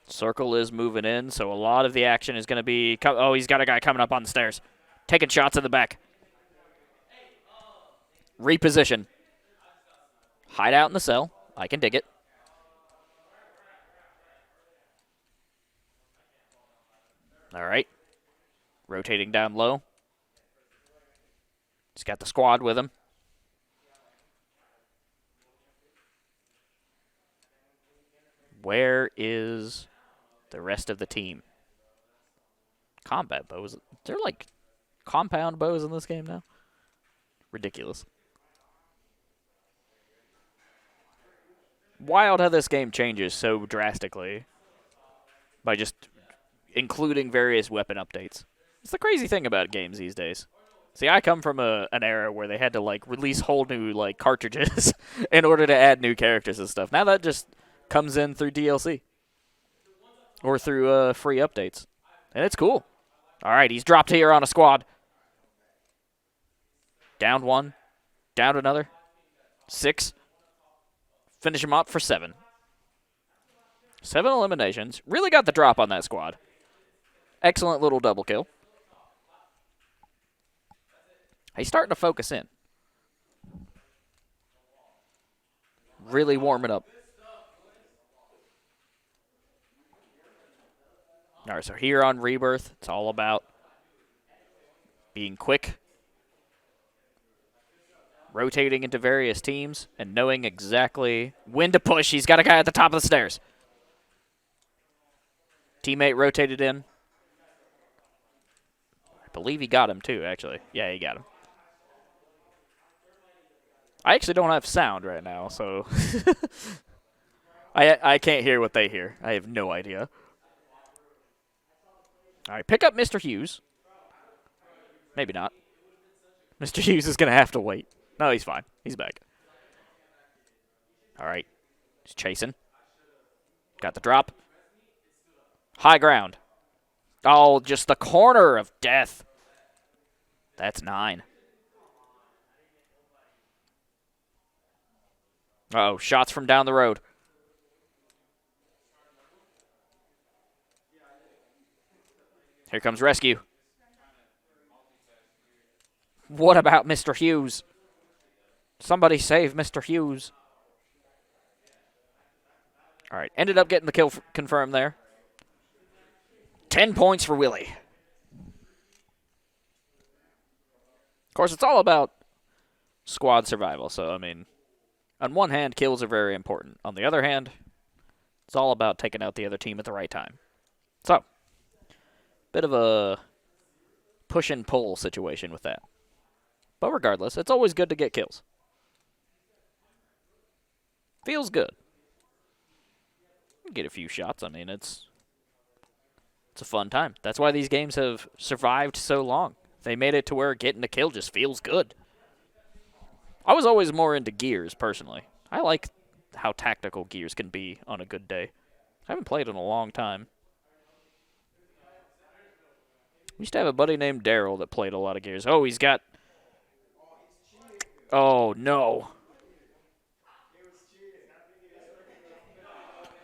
Circle is moving in, so a lot of the action is going to be... Oh, he's got a guy coming up on the stairs. Taking shots in the back. Reposition. Hide out in the cell. I can dig it. All right. Rotating down low. He's got the squad with him. Where is the rest of the team? Combat bows. They're like compound bows in this game now. Ridiculous. Wild how this game changes so drastically by just including various weapon updates. It's the crazy thing about games these days. See, I come from an era where they had to like release whole new like cartridges in order to add new characters and stuff. Now that just comes in through DLC or through free updates, and it's cool. All right, he's dropped here on a squad. Down 1, down another. 6. Finish him up for 7. 7 eliminations. Really got the drop on that squad. Excellent little double kill. He's starting to focus in. Really warming up. All right, so here on Rebirth, it's all about being quick, rotating into various teams, and knowing exactly when to push. He's got a guy at the top of the stairs. Teammate rotated in. I believe he got him too, actually. Yeah, he got him. I actually don't have sound right now, so I can't hear what they hear. I have no idea. All right, pick up Mr. Hughes. Maybe not. Mr. Hughes is going to have to wait. No, he's fine. He's back. All right. He's chasing. Got the drop. High ground. Oh, just the corner of death. That's 9. Uh-oh, shots from down the road. Here comes rescue. What about Mr. Hughes? Somebody save Mr. Hughes. All right, ended up getting the kill confirmed there. 10 points for Willie. Of course, it's all about squad survival. So, I mean, on one hand, kills are very important. On the other hand, it's all about taking out the other team at the right time. So, bit of a push and pull situation with that. But regardless, it's always good to get kills. Feels good. Get a few shots. I mean, it's a fun time. That's why these games have survived so long. They made it to where getting a kill just feels good. I was always more into Gears, personally. I like how tactical Gears can be on a good day. I haven't played in a long time. We used to have a buddy named Daryl that played a lot of Gears. Oh, he's got... Oh, no.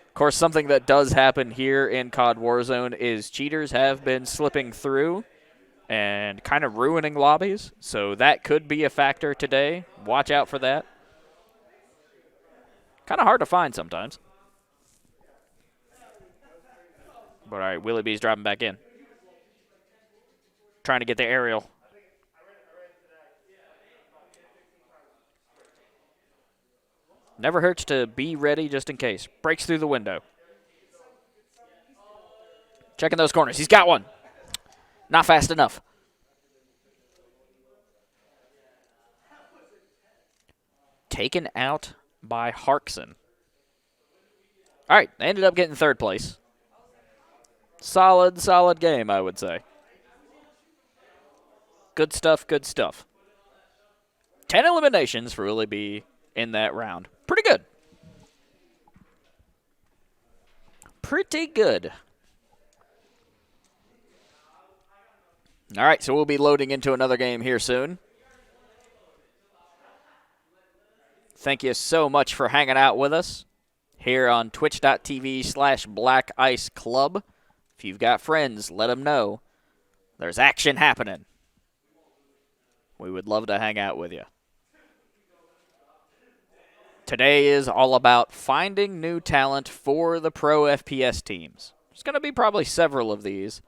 Of course, something that does happen here in COD Warzone is cheaters have been slipping through and kind of ruining lobbies. So that could be a factor today. Watch out for that. Kind of hard to find sometimes. But all right, Willie B's dropping back in. Trying to get the aerial. Never hurts to be ready just in case. Breaks through the window. Checking those corners. He's got one. Not fast enough. Taken out by Harkson. All right, they ended up getting third place. Solid game, I would say. Good stuff, good stuff. 10 eliminations for Willie B in that round. Pretty good. Pretty good. All right, so we'll be loading into another game here soon. Thank you so much for hanging out with us here on twitch.tv/Black Ice Club. If you've got friends, let them know there's action happening. We would love to hang out with you. Today is all about finding new talent for the pro FPS teams. There's going to be probably several of these.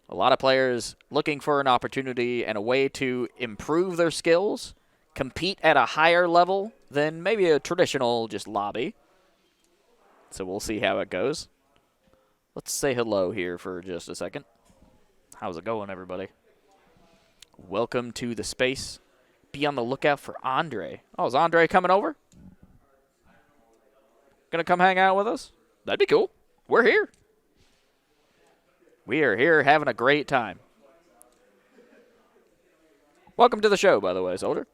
A lot of players looking for an opportunity and a way to improve their skills, compete at a higher level than maybe a traditional just lobby. So we'll see how it goes. Let's say hello here for just a second. How's it going, everybody? Welcome to the space. Be on the lookout for Andre. Oh, is Andre coming over? Gonna come hang out with us? That'd be cool. We're here. We are here having a great time. Welcome to the show, by the way, Soldier.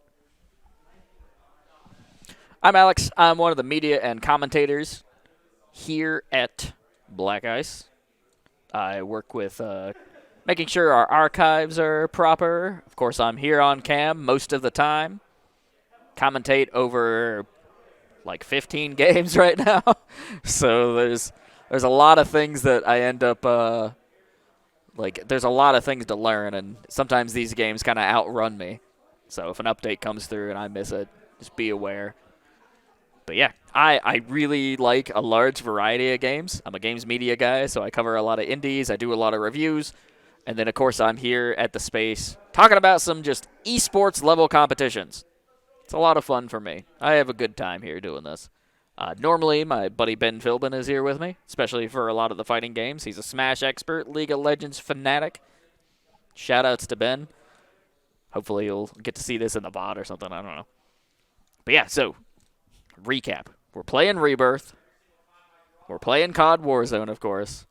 I'm Alex. I'm one of the media and commentators here at Black Ice. I work with making sure our archives are proper. Of course, I'm here on cam most of the time. Commentate over like 15 games right now. So there's a lot of things that I end up there's a lot of things to learn, and sometimes these games kind of outrun me. So if an update comes through and I miss it, just be aware. But yeah, I really like a large variety of games. I'm a games media guy, so I cover a lot of indies. I do a lot of reviews. And then, of course, I'm here at the space talking about some just eSports level competitions. It's a lot of fun for me. I have a good time here doing this. Normally, my buddy Ben Philbin is here with me, especially for a lot of the fighting games. He's a Smash expert, League of Legends fanatic. Shout-outs to Ben. Hopefully you'll get to see this in the bot or something. I don't know. But yeah, so, recap. We're playing Rebirth. We're playing COD Warzone, of course.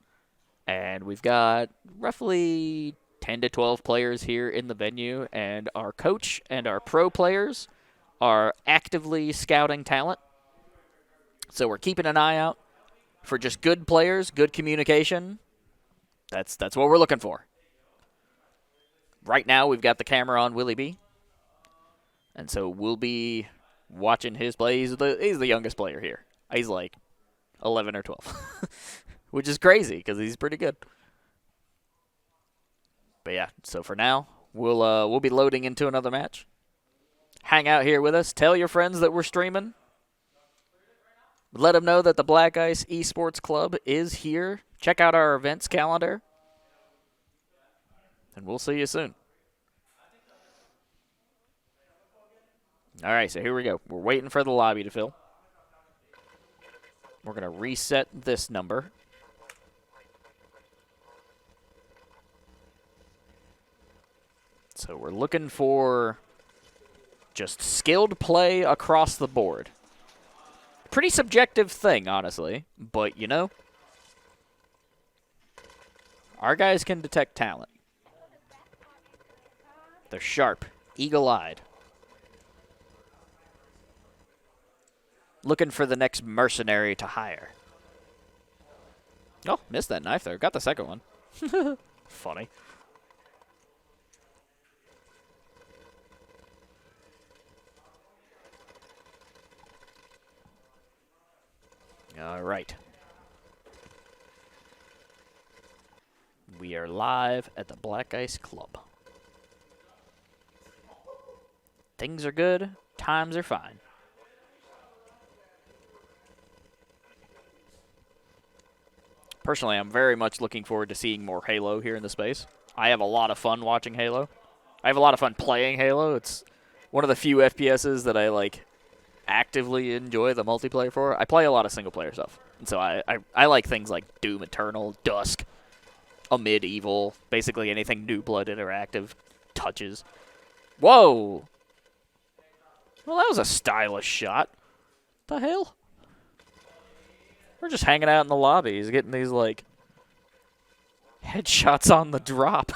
And we've got roughly 10 to 12 players here in the venue. And our coach and our pro players are actively scouting talent. So we're keeping an eye out for just good players, good communication. That's what we're looking for. Right now, we've got the camera on Willie B. And so we'll be watching his play. He's the youngest player here. He's like 11 or 12, which is crazy because he's pretty good. But yeah, so for now, we'll be loading into another match. Hang out here with us. Tell your friends that we're streaming. Let them know that the Black Ice eSports Club is here. Check out our events calendar. And we'll see you soon. All right, so here we go. We're waiting for the lobby to fill. We're going to reset this number. So we're looking for just skilled play across the board. Pretty subjective thing, honestly. But, you know, our guys can detect talent. They're sharp, eagle-eyed. Looking for the next mercenary to hire. Oh, missed that knife there. Got the second one. Funny. All right. We are live at the Black Ice Club. Things are good. Times are fine. Personally, I'm very much looking forward to seeing more Halo here in the space. I have a lot of fun watching Halo. I have a lot of fun playing Halo. It's one of the few FPSs that I like actively enjoy the multiplayer for. I play a lot of single player stuff. And so I like things like Doom Eternal, Dusk, Amid Evil, basically anything New Blood Interactive touches. Whoa! Well, that was a stylish shot. The hell? We're just hanging out in the lobbies, getting these, like, headshots on the drop.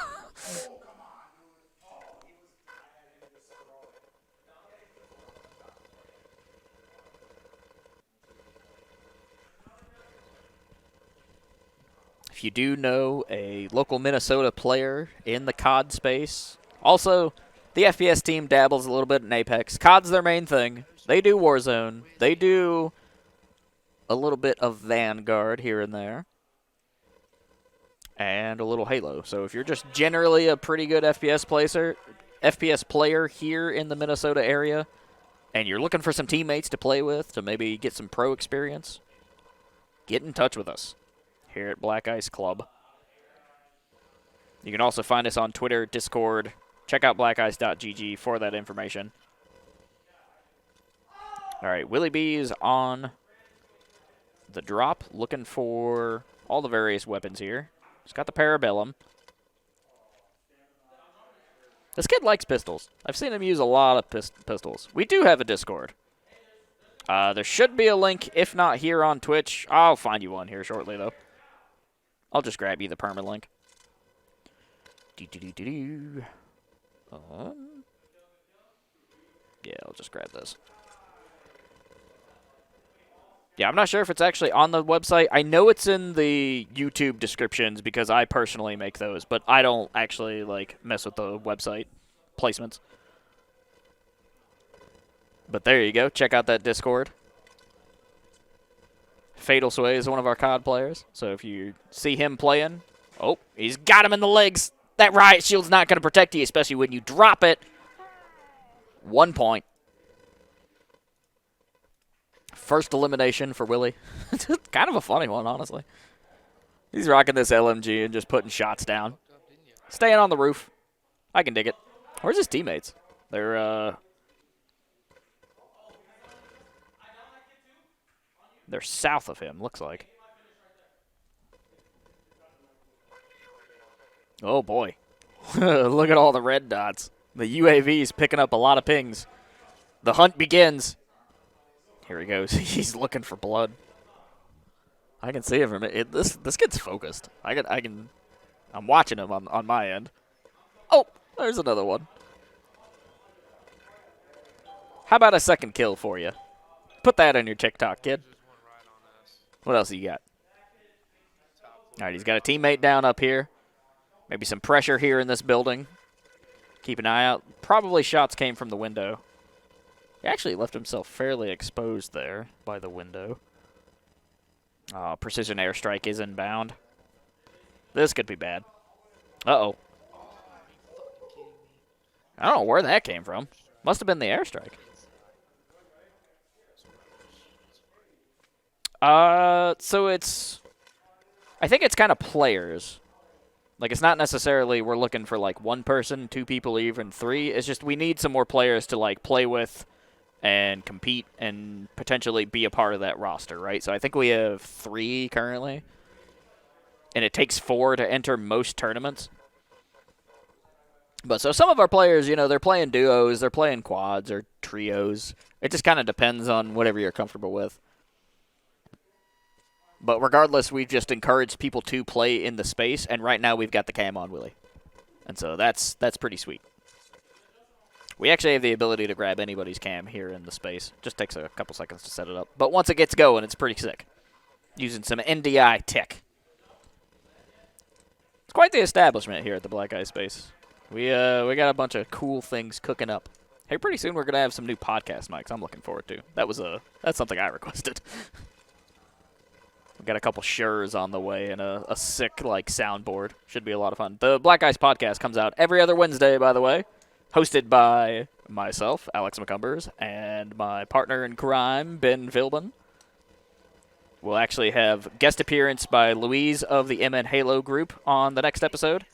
If you do know a local Minnesota player in the COD space, also, the FPS team dabbles a little bit in Apex. COD's their main thing. They do Warzone. They do a little bit of Vanguard here and there. And a little Halo. So if you're just generally a pretty good FPS player here in the Minnesota area, and you're looking for some teammates to play with to maybe get some pro experience, get in touch with us here at Black Ice Club. You can also find us on Twitter, Discord. Check out blackice.gg for that information. All right, Willie B is on the drop, looking for all the various weapons here. He's got the Parabellum. This kid likes pistols. I've seen him use a lot of pistols. We do have a Discord. There should be a link, if not here on Twitch. I'll find you one here shortly, though. I'll just grab you the perma link. Yeah, I'll just grab this. Yeah, I'm not sure if it's actually on the website. I know it's in the YouTube descriptions because I personally make those, but I don't actually like mess with the website placements. But there you go. Check out that Discord. Fatal Sway is one of our COD players, so if you see him playing, oh, he's got him in the legs. That riot shield's not going to protect you, especially when you drop it. 1 point. First elimination for Willie. Kind of a funny one, honestly. He's rocking this LMG and just putting shots down. Staying on the roof. I can dig it. Where's his teammates? They're south of him, looks like. Oh, boy. Look at all the red dots. The UAV's picking up a lot of pings. The hunt begins. Here he goes. He's looking for blood. I can see him. This kid's focused. I'm watching him on my end. Oh, there's another one. How about a second kill for you? Put that on your TikTok, kid. What else you got? All right, he's got a teammate down up here. Maybe some pressure here in this building. Keep an eye out. Probably shots came from the window. He actually left himself fairly exposed there by the window. Precision airstrike is inbound. This could be bad. Uh-oh. Fucking kidding me. I don't know where that came from. Must have been the airstrike. So it's... I think it's kind of players. Like, it's not necessarily we're looking for, like, one person, two people, even three. It's just we need some more players to, like, play with and compete and potentially be a part of that roster, right? So I think we have 3 currently. And it takes 4 to enter most tournaments. But so some of our players, you know, they're playing duos, they're playing quads or trios. It just kind of depends on whatever you're comfortable with. But regardless, we've just encouraged people to play in the space, and right now we've got the cam on Willie. And so that's pretty sweet. We actually have the ability to grab anybody's cam here in the space. Just takes a couple seconds to set it up. But once it gets going, it's pretty sick. Using some NDI tech. It's quite the establishment here at the Black Eye Space. We got a bunch of cool things cooking up. Hey, pretty soon we're gonna have some new podcast mics. I'm looking forward to. That's something I requested. We got a couple Shures on the way and a sick like soundboard. Should be a lot of fun. The Black Ice podcast comes out every other Wednesday, by the way, hosted by myself, Alex McCumbers, and my partner in crime, Ben Vilbin. We'll actually have guest appearance by Louise of the MN Halo group on the next episode,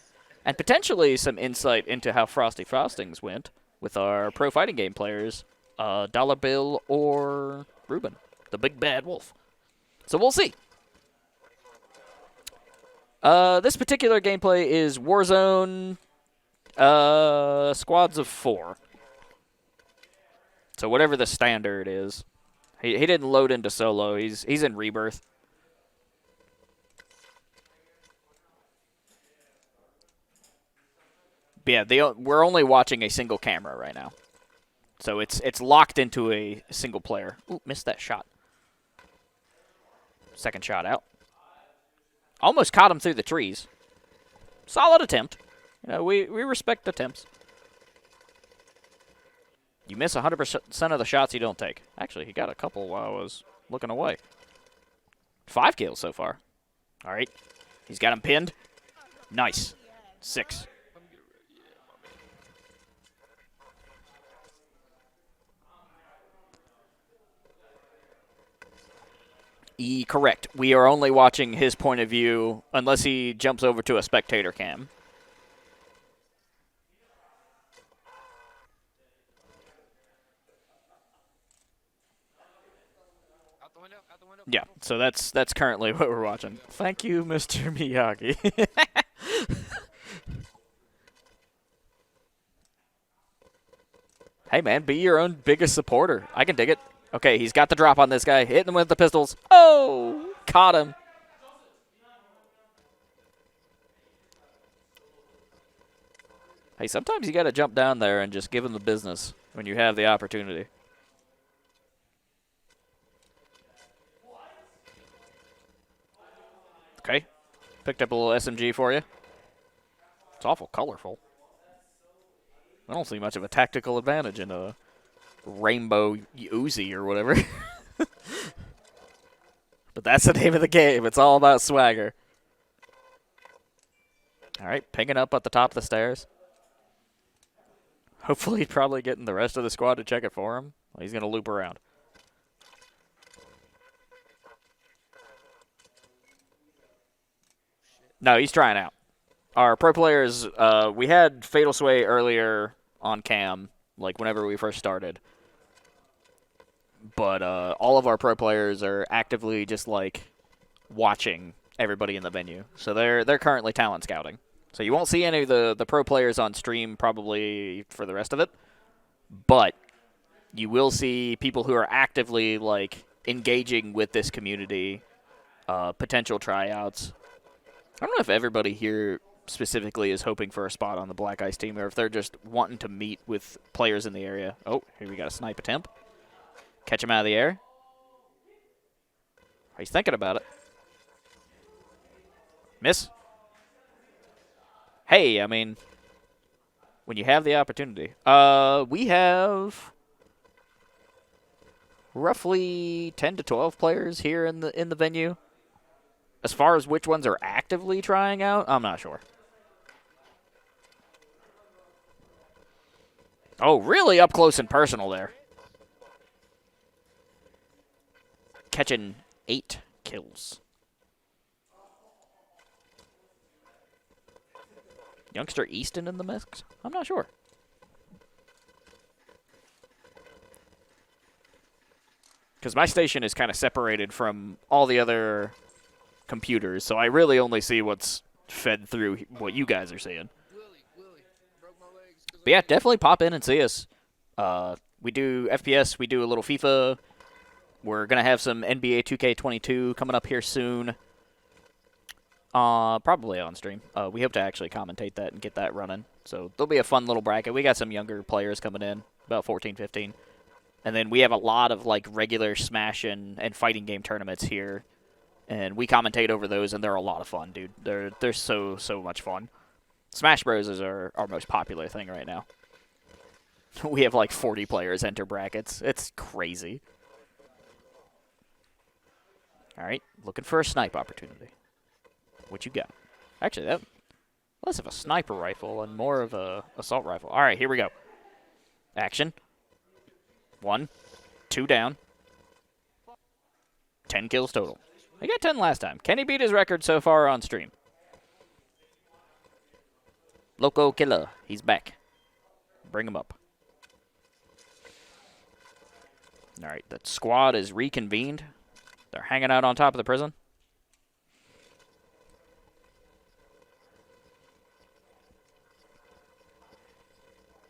and potentially some insight into how Frosty Frostings went with our pro fighting game players, Dollar Bill or Ruben, the big bad wolf. So we'll see. This particular gameplay is Warzone squads of 4. So whatever the standard is. He didn't load into solo. He's in Rebirth. But yeah, we're only watching a single camera right now. So it's locked into a single player. Ooh, missed that shot. Second shot out. Almost caught him through the trees. Solid attempt. You know, we respect attempts. You miss 100% of the shots you don't take. Actually, he got a couple while I was looking away. 5 kills so far. All right. He's got him pinned. Nice. 6. Correct. We are only watching his point of view unless he jumps over to a spectator cam. Out the window, out the window. Yeah, so that's currently what we're watching. Thank you, Mr. Miyagi. Hey, man, be your own biggest supporter. I can dig it. Okay, he's got the drop on this guy. Hitting him with the pistols. Oh, caught him. Hey, sometimes you got to jump down there and just give him the business when you have the opportunity. Okay, picked up a little SMG for you. It's awful colorful. I don't see much of a tactical advantage in a rainbow Uzi or whatever. But that's the name of the game. It's all about swagger. All right, picking up at the top of the stairs. Hopefully probably getting the rest of the squad to check it for him. Well, he's going to loop around. No, he's trying out. Our pro players, we had Fatal Sway earlier on cam, like whenever we first started. But all of our pro players are actively just like watching everybody in the venue. So they're currently talent scouting. So you won't see any of the pro players on stream probably for the rest of it. But you will see people who are actively like engaging with this community, potential tryouts. I don't know if everybody here specifically is hoping for a spot on the Black Ice team or if they're just wanting to meet with players in the area. Oh, here we got a snipe attempt. Catch him out of the air. He's thinking about it. Miss. Hey, I mean, when you have the opportunity. We have roughly 10 to 12 players here in the venue. As far as which ones are actively trying out, I'm not sure. Oh, really up close and personal there. Catching 8 kills. Youngster Easton in the mix? I'm not sure. Because my station is kind of separated from all the other computers, so I really only see what's fed through what you guys are seeing. But yeah, definitely pop in and see us. We do FPS, we do a little FIFA. We're going to have some NBA 2K22 coming up here soon. Probably on stream. We hope to actually commentate that and get that running. So there'll be a fun little bracket. We got some younger players coming in, about 14, 15. And then we have a lot of like regular Smash and fighting game tournaments here. And we commentate over those, and they're a lot of fun, dude. They're so much fun. Smash Bros. Is our most popular thing right now. We have like 40 players enter brackets. It's crazy. All right, looking for a snipe opportunity. What you got? Actually, that less of a sniper rifle and more of a assault rifle. All right, here we go. Action. 1, 2 down. 10 kills total. He got 10 last time. Can he beat his record so far on stream? Loco Killer, he's back. Bring him up. All right, the squad is reconvened. They're hanging out on top of the prison.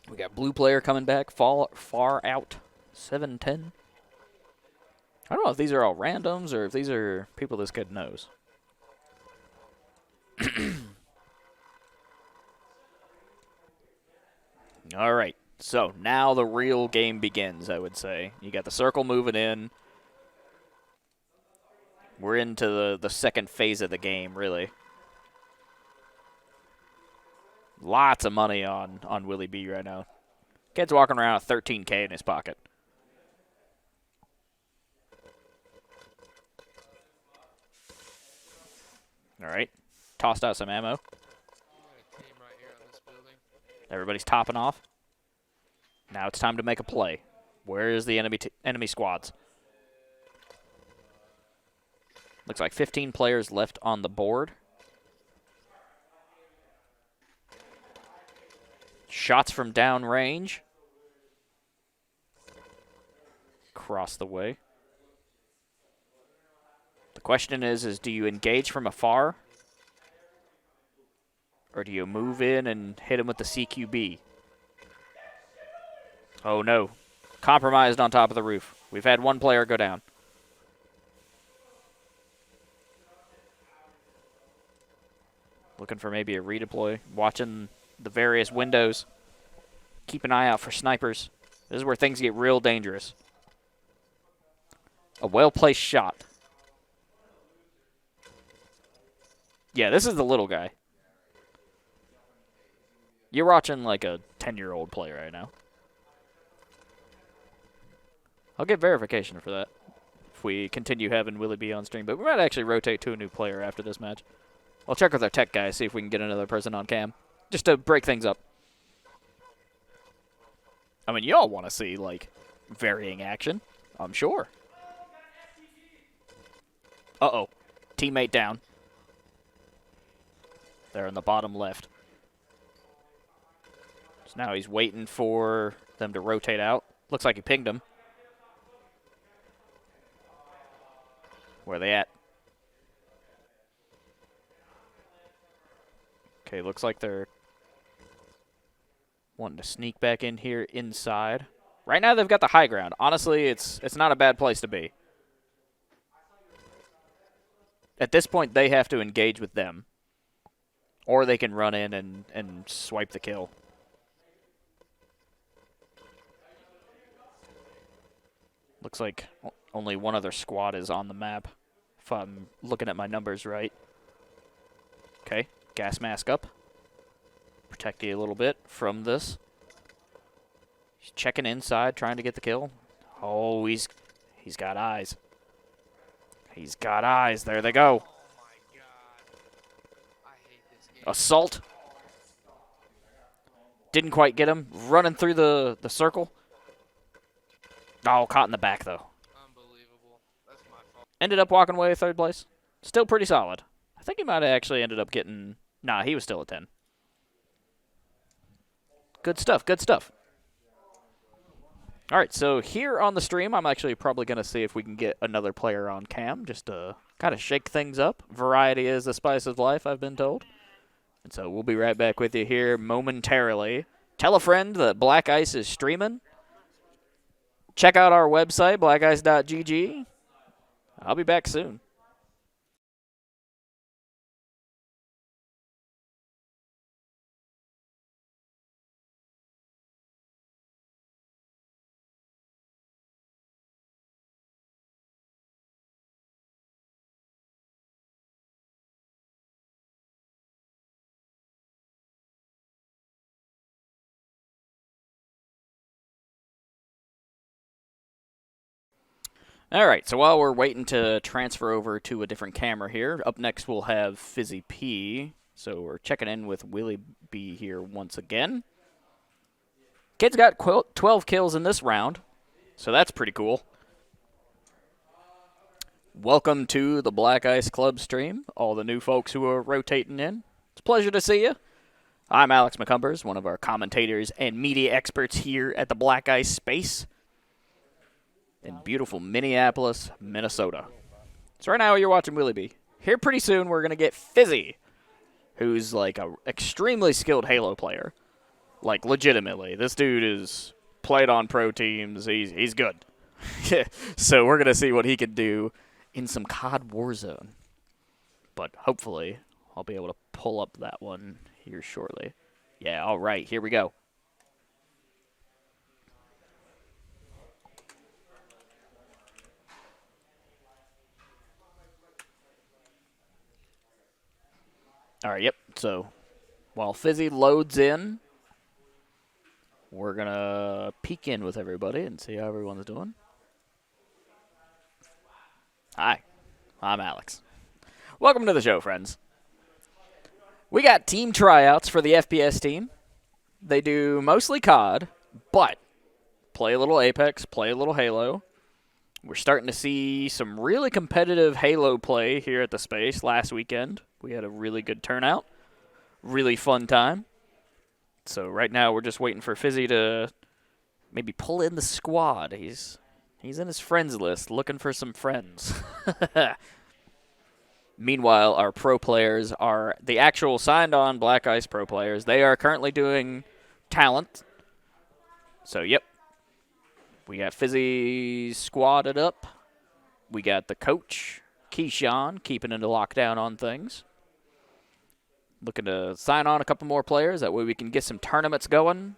We got blue player coming back, far out, 7-10. I don't know if these are all randoms or if these are people this kid knows. All right, so now the real game begins, I would say. You got the circle moving in. We're into the second phase of the game, really. Lots of money on Willie B right now. Kid's walking around with $13K in his pocket. All right. Tossed out some ammo. Everybody's topping off. Now it's time to make a play. Where is the enemy squads? Looks like 15 players left on the board. Shots from downrange. Across the way. The question is do you engage from afar? Or do you move in and hit him with the CQB? Oh no. Compromised on top of the roof. We've had one player go down. Looking for maybe a redeploy. Watching the various windows. Keep an eye out for snipers. This is where things get real dangerous. A well-placed shot. Yeah, this is the little guy. You're watching like a 10-year-old play right now. I'll get verification for that if we continue having Willie B on stream. But we might actually rotate to a new player after this match. I'll check with our tech guys, see if we can get another person on cam. Just to break things up. I mean, y'all want to see, like, varying action. I'm sure. Uh-oh. Teammate down. They're in the bottom left. So now he's waiting for them to rotate out. Looks like he pinged him. Where are they at? Okay, looks like they're wanting to sneak back in here inside. Right now they've got the high ground. Honestly, it's not a bad place to be. At this point, they have to engage with them. Or they can run in and swipe the kill. Looks like only one other squad is on the map, if I'm looking at my numbers right. Okay, gas mask up. Protect you a little bit from this. He's checking inside, trying to get the kill. Oh, he's He's got eyes. He's got eyes. There they go. Oh my god. I hate this game. Assault. Didn't quite get him. Running through the circle. Oh, caught in the back, though. Unbelievable. That's my fault. Ended up walking away 3rd place. Still pretty solid. I think he might have actually ended up getting... Nah, he was still a 10. Good stuff, good stuff. All right, so here on the stream, I'm actually probably going to see if we can get another player on cam, just to kind of shake things up. Variety is the spice of life, I've been told. And so we'll be right back with you here momentarily. Tell a friend that Black Ice is streaming. Check out our website, blackice.gg. I'll be back soon. All right, so while we're waiting to transfer over to a different camera here, up next we'll have Fizzy P. So we're checking in with Willie B here once again. Kid's got 12 kills in this round, so that's pretty cool. Welcome to the Black Ice Club stream, all the new folks who are rotating in. It's a pleasure to see you. I'm Alex McCumbers, one of our commentators and media experts here at the Black Ice space in beautiful Minneapolis, Minnesota. So right now you're watching Willie B. Here pretty soon we're going to get Fizzy, who's like a extremely skilled Halo player. Like legitimately. This dude is played on pro teams. He's good. So we're going to see what he can do in some COD Warzone. But hopefully I'll be able to pull up that one here shortly. Yeah, all right, here we go. All right, yep. So while Fizzy loads in, we're going to peek in with everybody and see how everyone's doing. Hi, I'm Alex. Welcome to the show, friends. We got team tryouts for the FPS team. They do mostly COD, but play a little Apex, play a little Halo. We're starting to see some really competitive Halo play here at the space last weekend. We had a really good turnout. Really fun time. So right now we're just waiting for Fizzy to maybe pull in the squad. He's in his friends list looking for some friends. Meanwhile, our pro players are the actual signed-on Black Ice pro players. They are currently doing talent. So, yep. We got Fizzy squadded up. We got the coach, Keyshawn, keeping into lockdown on things. Looking to sign on a couple more players. That way we can get some tournaments going.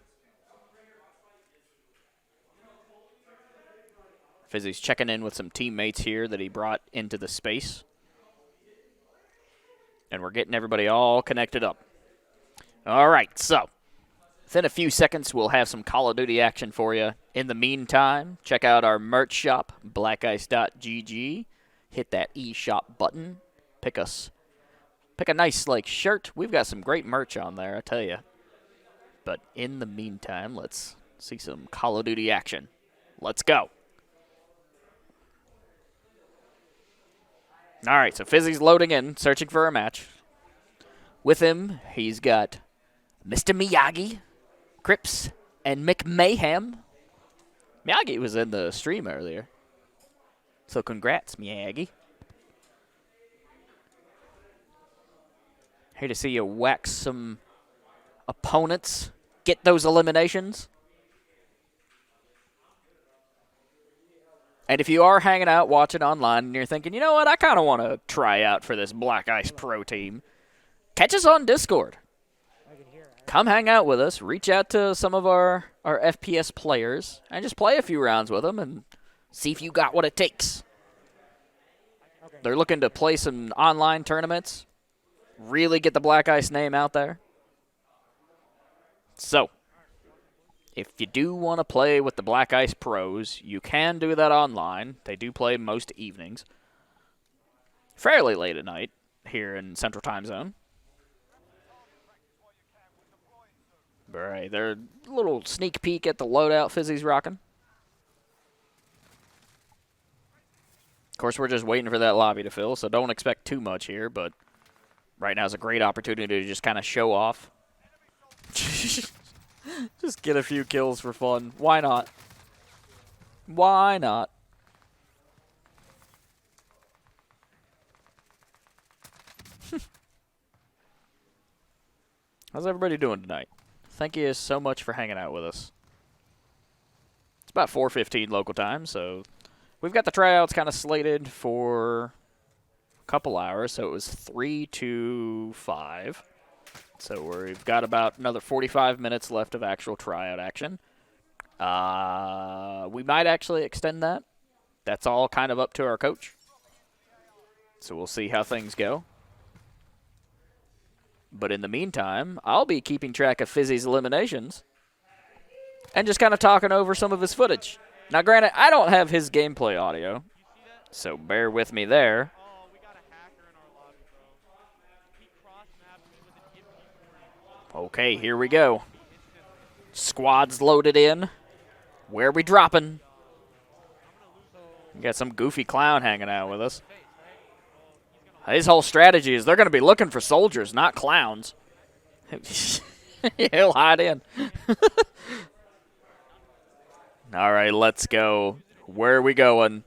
Fizzy's checking in with some teammates here that he brought into the space. And we're getting everybody all connected up. All right, so within a few seconds, we'll have some Call of Duty action for you. In the meantime, check out our merch shop, blackice.gg. Hit that eShop button. Pick a nice like shirt. We've got some great merch on there, I tell you. But in the meantime, let's see some Call of Duty action. Let's go. All right, so Fizzy's loading in, searching for a match. With him, he's got Mr. Miyagi, Crips, and McMayhem. Miyagi was in the stream earlier. So congrats, Miyagi. Here to see you whack some opponents. Get those eliminations. And if you are hanging out, watching online, and you're thinking, you know what, I kind of want to try out for this Black Ice Pro team, catch us on Discord. Come hang out with us. Reach out to some of our FPS players and just play a few rounds with them and see if you got what it takes. They're looking to play some online tournaments, really get the Black Ice name out there. So, If you do want to play with the Black Ice Pros, you can do that online. They do play most evenings. Fairly late at night here in Central Time Zone. All right, they're a little sneak peek at the loadout Fizzy's rocking. Of course, we're just waiting for that lobby to fill, so don't expect too much here, but right now is a great opportunity to just kind of show off. Just get a few kills for fun. Why not? Why not? How's everybody doing tonight? Thank you so much for hanging out with us. It's about 4:15 local time, so we've got the tryouts kind of slated for a couple hours, so it was 3 to 5. So we've got about another 45 minutes left of actual tryout action. We might actually extend that. That's all kind of up to our coach. So we'll see how things go. But in the meantime, I'll be keeping track of Fizzy's eliminations and just kind of talking over some of his footage. Now, granted, I don't have his gameplay audio, so bear with me there. Oh, we got a hacker in our lobby, bro. He cross-mapped me with an MP40. Okay, here we go. Squad's loaded in. Where are we dropping? We got some goofy clown hanging out with us. His whole strategy is they're going to be looking for soldiers, not clowns. He'll hide in. All right, let's go. Where are we going?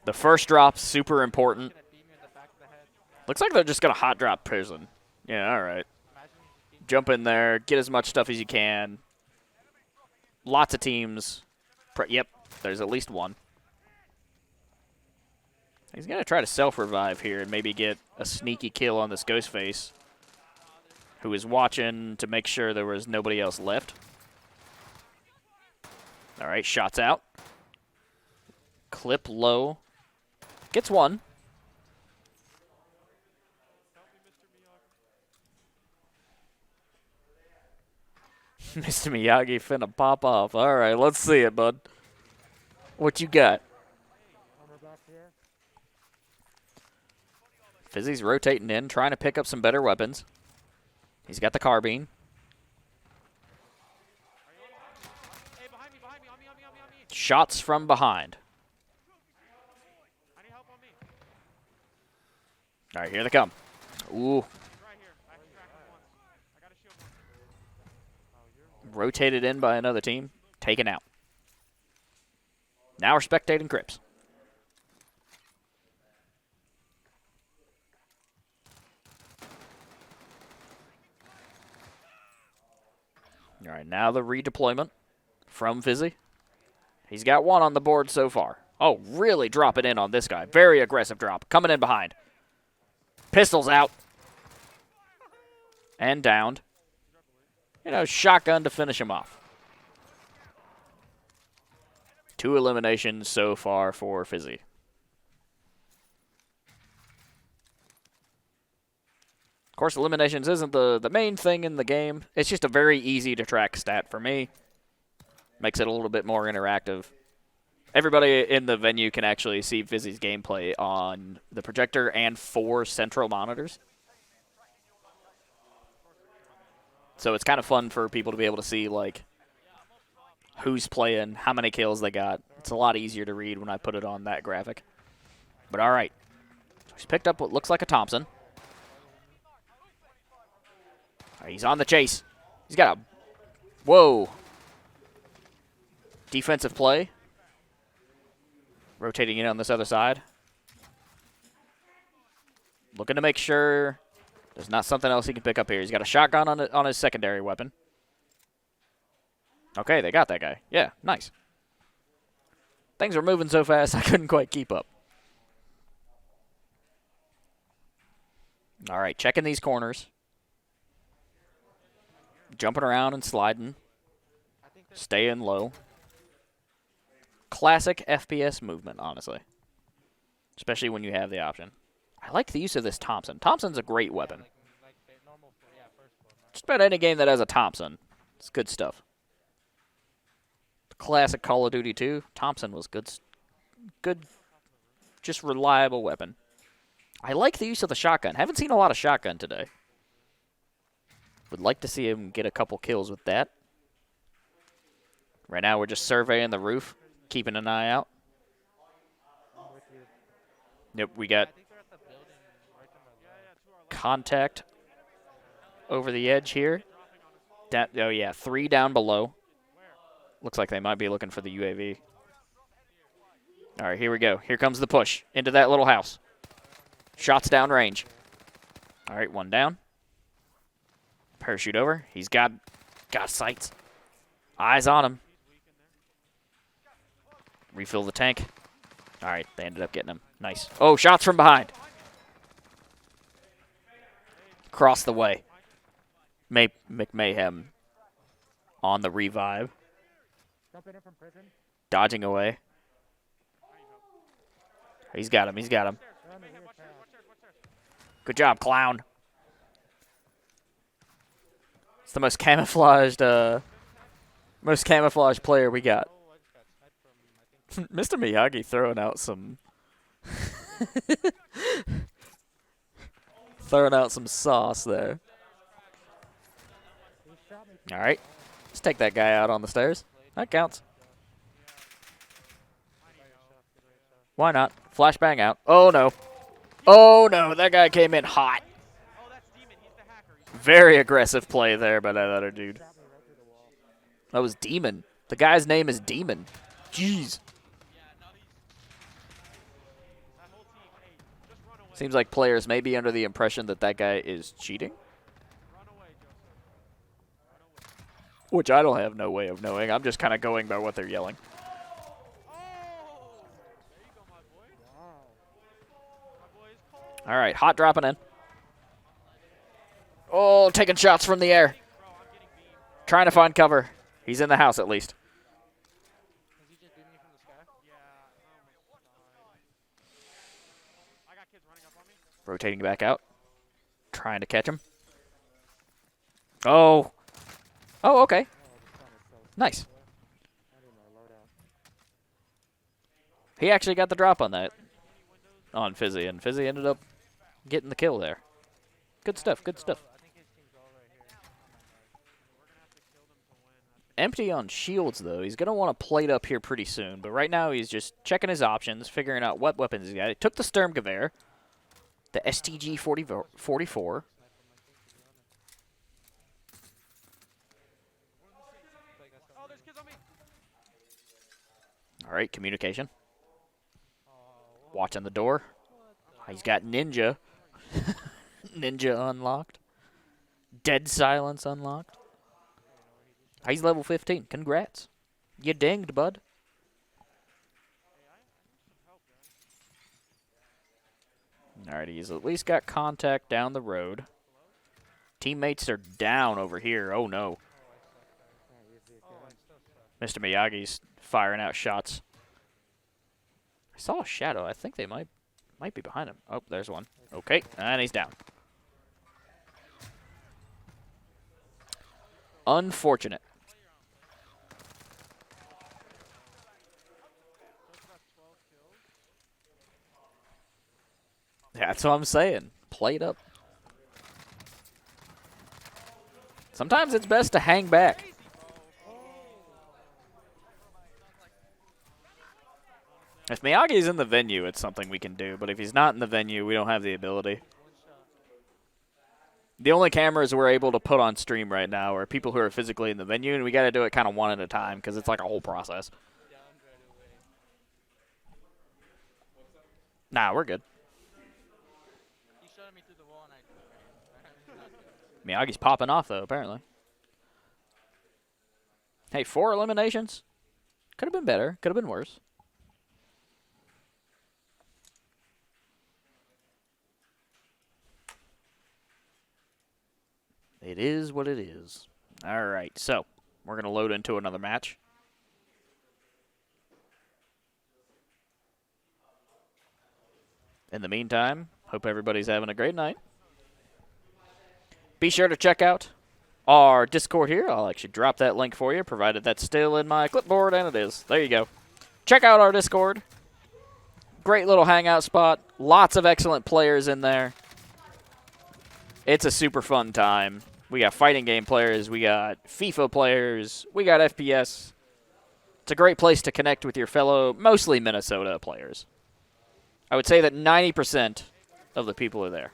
The first drop's super important. Looks like they're just going to hot drop prison. Yeah, all right. Jump in there, get as much stuff as you can. Lots of teams. Yep, there's at least one. He's going to try to self-revive here and maybe get a sneaky kill on this Ghostface, who is watching to make sure there was nobody else left. All right, shots out. Clip low. Gets one. Mr. Miyagi finna pop off. All right, let's see it, bud. What you got? Fizzy's rotating in, trying to pick up some better weapons. He's got the carbine. Hey, behind me, on me. Shots from behind. I need help on me. All right, here they come. Ooh. Right here. I can crack him once. I got a shield once. Rotated in by another team. Taken out. Now we're spectating Crips. All right, now the redeployment from Fizzy. He's got one on the board so far. Oh, really dropping in on this guy. Very aggressive drop. Coming in behind. Pistols out. And downed. You know, shotgun to finish him off. 2 eliminations so far for Fizzy. Of course, eliminations isn't the main thing in the game. It's just a very easy to track stat for me. Makes it a little bit more interactive. Everybody in the venue can actually see Fizzy's gameplay on the projector and 4 central monitors. So it's kind of fun for people to be able to see, like, who's playing, how many kills they got. It's a lot easier to read when I put it on that graphic. But all right. He's picked up what looks like a Thompson. All right, he's on the chase. He's got a... Whoa. Defensive play. Rotating in on this other side. Looking to make sure there's not something else he can pick up here. He's got a shotgun on his secondary weapon. Okay, they got that guy. Yeah, nice. Things are moving so fast, I couldn't quite keep up. All right, checking these corners. Jumping around and sliding. Staying low. Classic FPS movement, honestly. Especially when you have the option. I like the use of this Thompson. Thompson's a great weapon. Just about any game that has a Thompson. It's good stuff. The classic Call of Duty 2, Thompson was good, just reliable weapon. I like the use of the shotgun. Haven't seen a lot of shotgun today. Would like to see him get a couple kills with that. Right now we're just surveying the roof, keeping an eye out. I'm with you. Yep, we got I think they're at the building right to my left. contact over the edge here. Oh, yeah, 3 down below. Looks like they might be looking for the UAV. All right, here we go. Here comes the push into that little house. Shots down range. All right, 1 down. Parachute over. He's got sights. Eyes on him. Refill the tank. All right, they ended up getting him. Nice. Oh, shots from behind. Across the way. McMayhem on the revive. Jumping in from prison. Dodging away. He's got him. He's got him. They're on the rear path. Good job, clown. It's the most camouflaged player we got. Oh, I just got sniped from, I think. Mr. Miyagi throwing out some sauce there. He shot me. All right. Let's take that guy out on the stairs. That counts. Why not? Flashbang out. Oh, no. Oh, no. That guy came in hot. Oh, that's Demon. He's the hacker. He's Very aggressive play there by that other dude. Shot me right through the wall. That was Demon. The guy's name is Demon. Jeez. that whole team. Hey, just run away. Seems like players may be under the impression that that guy is cheating, Run away, Joseph. Run away. which I don't have no way of knowing. I'm just kind of going by what they're yelling. Oh! There you go, my boy. Wow. My boy is cold. All right, hot dropping in. Oh, taking shots from the air. Bro, I'm getting beamed. Trying to find cover. He's in the house at least. Is he just beaming me from the sky? Yeah, I almost died. I got kids running up on me. Rotating back out. Trying to catch him. Oh. Oh, okay. Oh, the sun is so Nice. I need my loadout. He actually got the drop on that. On Fizzy, and Fizzy ended up getting the kill there. Good stuff, good stuff. I think his team's all right here. We're gonna have to kill them to win. Empty on shields, though. He's going to want to plate up here pretty soon. But right now, he's just checking his options, figuring out what weapons he's got. He took the Sturmgewehr, the STG 44. Oh, there's kids on me. All right, communication. Oh, Watching the door. He's got Ninja. Ninja unlocked. Dead Silence unlocked. He's level 15. Congrats. You dinged, bud. Alright, he's at least got contact down the road. Teammates are down over here. Oh, no. can't use these Oh, guns. I'm so stuck. Mr. Miyagi's firing out shots. I saw a shadow. I think they might be behind him. Oh, there's one. Okay, and he's down. Unfortunate. Joseph has 12 kills. That's what I'm saying. Play it up. Sometimes it's best to hang back. Crazy, bro. If Miyagi's in the venue, it's something we can do. But if he's not in the venue, we don't have the ability. One shot. The only cameras we're able to put on stream right now are people who are physically in the venue, and we got to do it kind of one at a time because it's like a whole process. Down right away. Nah, we're good. He shot me through the wall and I ran. Miyagi's popping off, though, apparently. Hey, 4 eliminations? Could have been better. Could have been worse. It is what it is. All right, so we're going to load into another match. In the meantime, hope everybody's having a great night. Be sure to check out our Discord here. I'll actually drop that link for you, provided that's still in my clipboard, and it is. There you go. Check out our Discord. Great little hangout spot. Lots of excellent players in there. It's a super fun time. We got fighting game players. We got FIFA players. We got FPS. It's a great place to connect with your fellow, mostly Minnesota players. I would say that 90% of the people are there.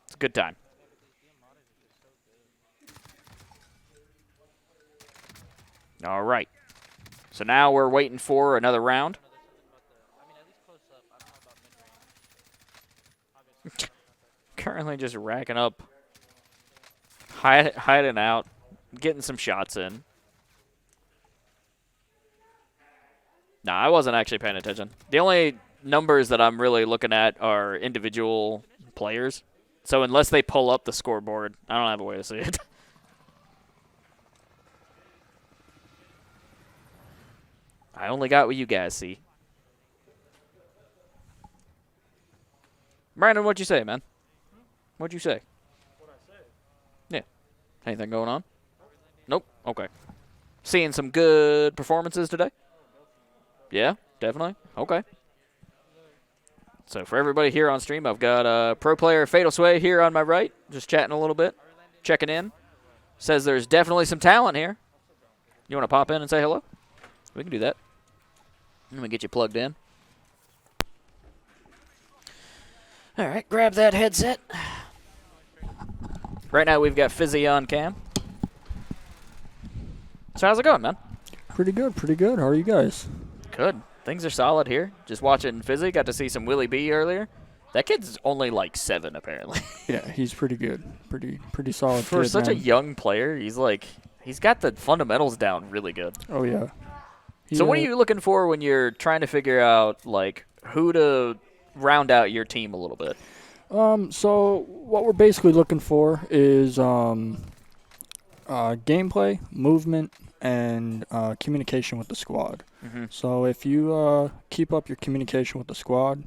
It's a good time. All right. So now we're waiting for another round. Currently just racking up, hiding out, getting some shots in. Nah, I wasn't actually paying attention. The only numbers that I'm really looking at are individual players. So unless they pull up the scoreboard, I don't have a way to see it. I only got what you guys see. Brandon, what'd you say, man? What'd you say? What I said. Yeah. Anything going on? Nope. Okay. Seeing some good performances today? Yeah, definitely. Okay. So for everybody here on stream, I've got pro player Fatal Sway here on my right, just chatting a little bit, checking in. Says there's definitely some talent here. You want to pop in and say hello? We can do that. Let me get you plugged in. All right, grab that headset. Right now we've got Fizzy on cam. So how's it going, man? Pretty good, pretty good. How are you guys? Good. Things are solid here. Just watching Fizzy. Got to see some Willie B earlier. That kid's only like 7, apparently. Yeah, he's pretty good. Pretty solid For kid, such man. a young player, he's got the fundamentals down really good. Oh, yeah. So what are you looking for when you're trying to figure out, like, who to round out your team a little bit? So what we're basically looking for is gameplay, movement, and communication with the squad. Mm-hmm. So if you keep up your communication with the squad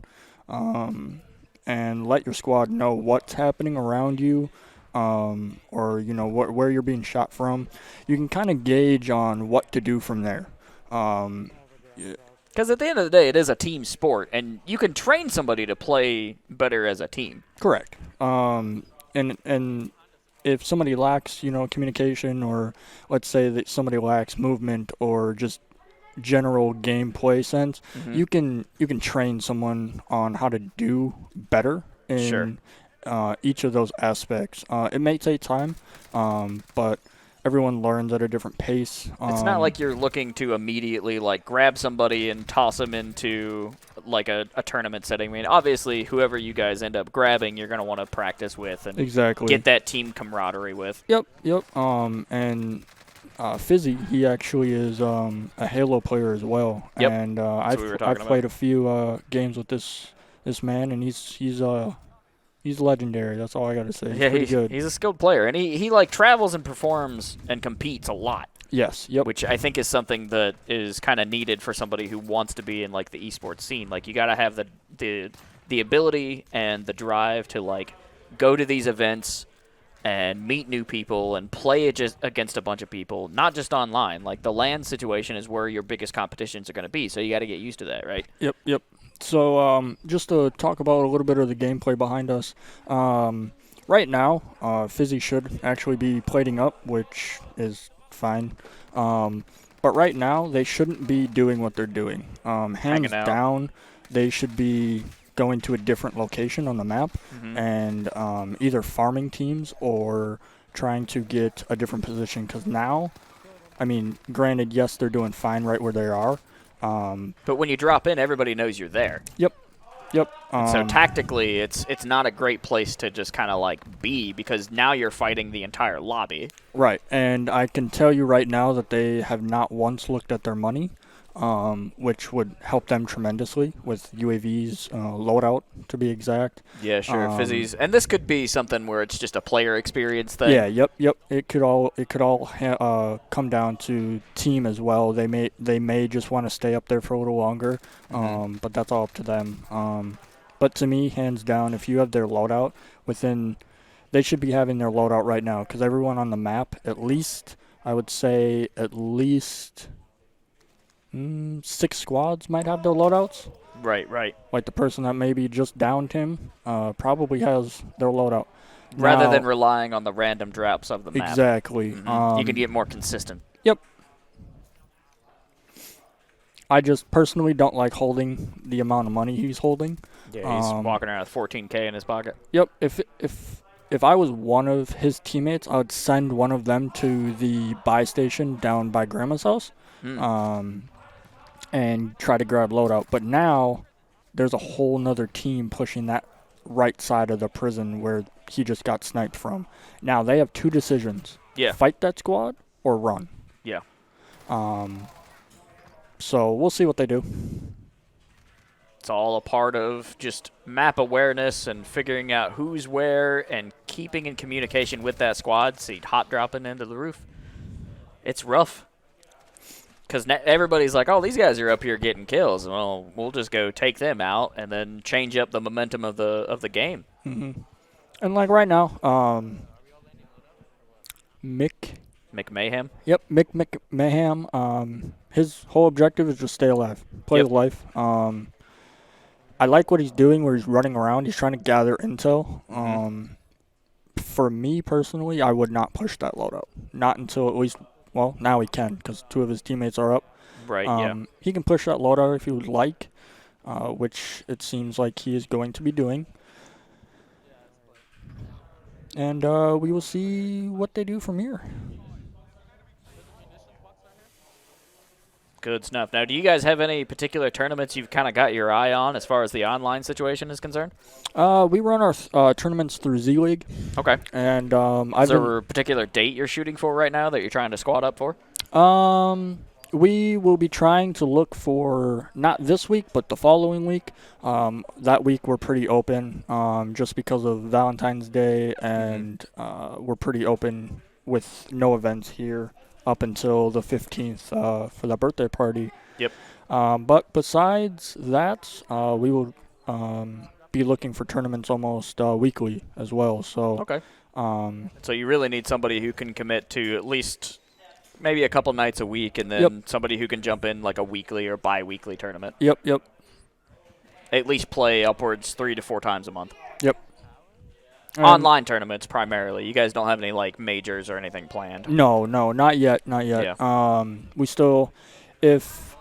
and let your squad know what's happening around you, or you know where you're being shot from, you can kind of gauge on what to do from there. Because at the end of the day, it is a team sport, and you can train somebody to play better as a team. Correct. And if somebody lacks, communication, or let's say that somebody lacks movement or just general gameplay sense, Mm-hmm. you can train someone on how to do better in each of those aspects. It may take time, but everyone learns at a different pace. It's not like you're looking to immediately like grab somebody and toss them into like a tournament setting. I mean, obviously, whoever you guys end up grabbing, you're going to want to practice with and exactly get that team camaraderie with. Yep. And Fizzy, he actually is a Halo player as well. Yep. And That's what we were talking I've played a few games with this man, and he's legendary. That's all I got to say. Yeah, pretty good. he's a skilled player, and he like travels and performs and competes a lot. Yes. Yep. Which I think is something that is kind of needed for somebody who wants to be in like the esports scene. Like you got to have the ability and the drive to like go to these events and meet new people and play it just against a bunch of people, not just online. Like the LAN situation is where your biggest competitions are going to be, so you got to get used to that, right? Yep. So just to talk about a little bit of the gameplay behind us, right now, Fizzy should actually be plating up, which is fine. But right now, they shouldn't be doing what they're doing. Hands down, they should be going to a different location on the map and either farming teams or trying to get a different position. Because now, I mean, granted, yes, they're doing fine right where they are. But when you drop in, everybody knows you're there. Yep. So tactically, it's not a great place to just kind of like be, because now you're fighting the entire lobby. Right, and I can tell you right now that they have not once looked at their money, which would help them tremendously with UAV's loadout, to be exact. Yeah, sure. Fizzy's, and this could be something where it's just a player experience thing. Yeah, yep. It could all come down to team as well. They may just want to stay up there for a little longer, but that's all up to them. But to me, hands down, if you have their loadout within they should be having their loadout right now because everyone on the map, at least, I would say at least 6 squads might have their loadouts. Right. Like the person that maybe just downed him probably has their loadout. Rather Now- than relying on the random drops of the map. Exactly. You can get more consistent. Yep. I just personally don't like holding the amount of money he's holding. Yeah, he's walking around with 14K in his pocket. Yep. If I was one of his teammates, I would send one of them to the buy station down by Grandma's house, and try to grab loadout. But now there's a whole nother team pushing that right side of the prison where he just got sniped from. Now they have 2 decisions. Yeah. Fight that squad or run. Yeah. So we'll see what they do. It's all a part of just map awareness and figuring out who's where and keeping in communication with that squad. See, hot dropping into the roof. It's rough. Because everybody's like, oh, these guys are up here getting kills. Well, we'll just go take them out and then change up the momentum of the game. Mm-hmm. And like right now, McMahon. Yep, Mick Mayhem. His whole objective is just stay alive, play his life. I like what he's doing where he's running around. He's trying to gather intel. For me personally, I would not push that loadout. Not until at least, well, now he can because 2 of his teammates are up. Right, yeah. He can push that loadout if he would like, which it seems like he is going to be doing. And we will see what they do from here. Good stuff. Now, do you guys have any particular tournaments you've kind of got your eye on as far as the online situation is concerned? We run our tournaments through Z League. Okay. And is there a particular date you're shooting for right now that you're trying to squad up for? We will be trying to look for, not this week, but the following week. That week we're pretty open just because of Valentine's Day, and we're pretty open with no events here up until the 15th for the birthday party. Yep. But besides that, we will be looking for tournaments almost weekly as well. So okay. So you really need somebody who can commit to at least maybe a couple nights a week, and then somebody who can jump in like a weekly or bi-weekly tournament. Yep. At least play upwards 3 to 4 times a month. Yep. Online tournaments primarily. You guys don't have any like majors or anything planned? No, not yet. Yeah. We still, if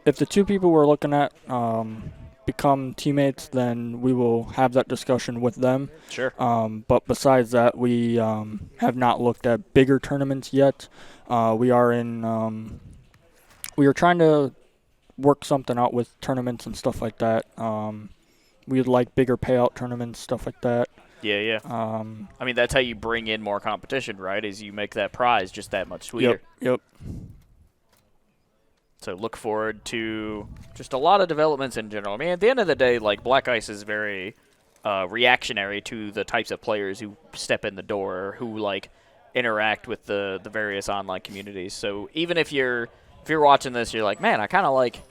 the 2 people we're looking at become teammates, then we will have that discussion with them. Sure. But besides that, we have not looked at bigger tournaments yet. We are trying to work something out with tournaments and stuff like that. We'd like bigger payout tournaments, stuff like that. Yeah. I mean, that's how you bring in more competition, right? Is you make that prize just that much sweeter. Yep. So look forward to just a lot of developments in general. I mean, at the end of the day, like Black Ice is very reactionary to the types of players who step in the door, or who like interact with the various online communities. So even if you're watching this, you're like, man, I kind of like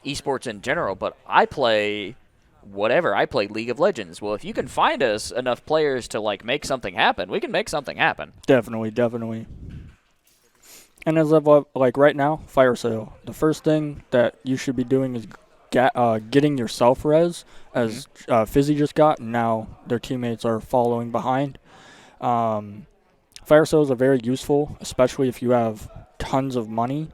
esports in general, but I play whatever. I play League of Legends. Well, if you can find us enough players to like make something happen, we can make something happen. Definitely. And as of like right now, fire sale. The first thing that you should be doing is getting your self-res, as Fizzy just got, and now their teammates are following behind. Fire sales are very useful, especially if you have tons of money,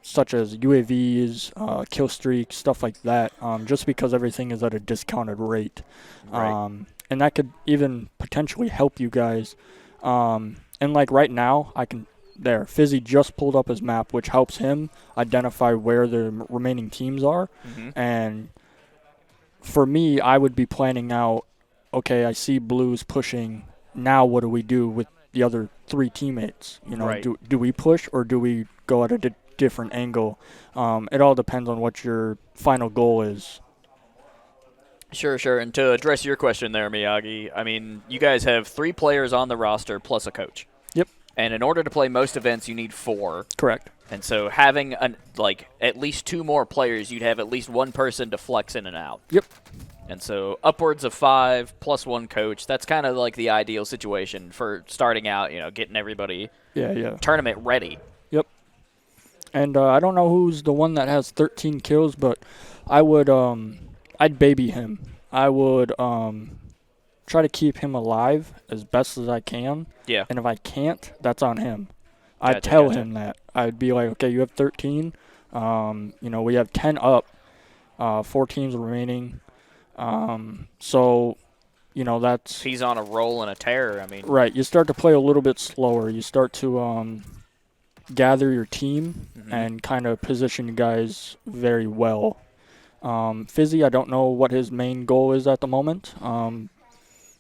such as UAVs, kill streaks, stuff like that, just because everything is at a discounted rate. Right. And that could even potentially help you guys. And like right now, Fizzy just pulled up his map, which helps him identify where the remaining teams are. And for me, I would be planning out, okay, I see blues pushing. Now what do we do with the other 3 teammates? You know, right. do we push or do we go at a different angle? It all depends on what your final goal is. Sure. And to address your question there, Miyagi, I mean, you guys have 3 players on the roster plus a coach. Yep. And in order to play most events, you need 4. Correct. And so having at least 2 more players, you'd have at least one person to flex in and out. Yep. And so upwards of 5 plus 1 coach. That's kind of like the ideal situation for starting out, getting everybody Yeah. tournament ready. Yep. And I don't know who's the one that has 13 kills, but I would I'd baby him. I would try to keep him alive as best as I can. Yeah. And if I can't, that's on him. I'd Gotcha, tell gotcha. him that. I'd be like, okay, you have 13. We have 10 up. 4 teams remaining. So, that's He's on a roll and a tear. I mean, right. You start to play a little bit slower. You start to gather your team and kind of position you guys very well. Fizzy, I don't know what his main goal is at the moment,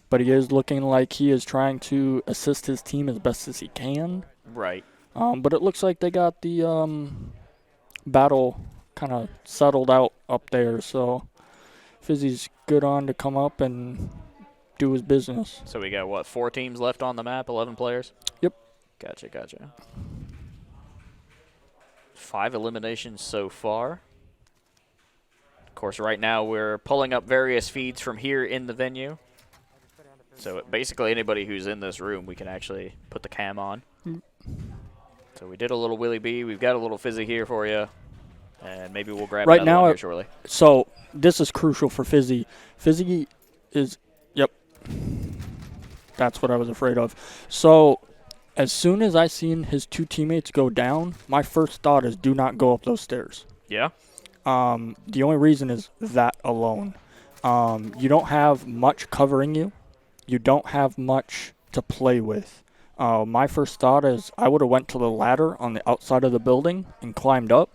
but he is looking like he is trying to assist his team as best as he can. right. But it looks like they got the battle kind of settled out up there, so Fizzy's good on to come up and do his business. So we got, 4 teams left on the map, 11 players? Yep. Gotcha. 5 eliminations so far. Of course, right now we're pulling up various feeds from here in the venue. So basically anybody who's in this room, we can actually put the cam on. So we did a little Willie B. We've got a little Fizzy here for you. And maybe we'll grab Right another now, one here shortly. So this is crucial for Fizzy. Fizzy is, yep. That's what I was afraid of. So as soon as I seen his 2 teammates go down, my first thought is do not go up those stairs. Yeah? The only reason is that alone. You don't have much covering you. You don't have much to play with. My first thought is I would have went to the ladder on the outside of the building and climbed up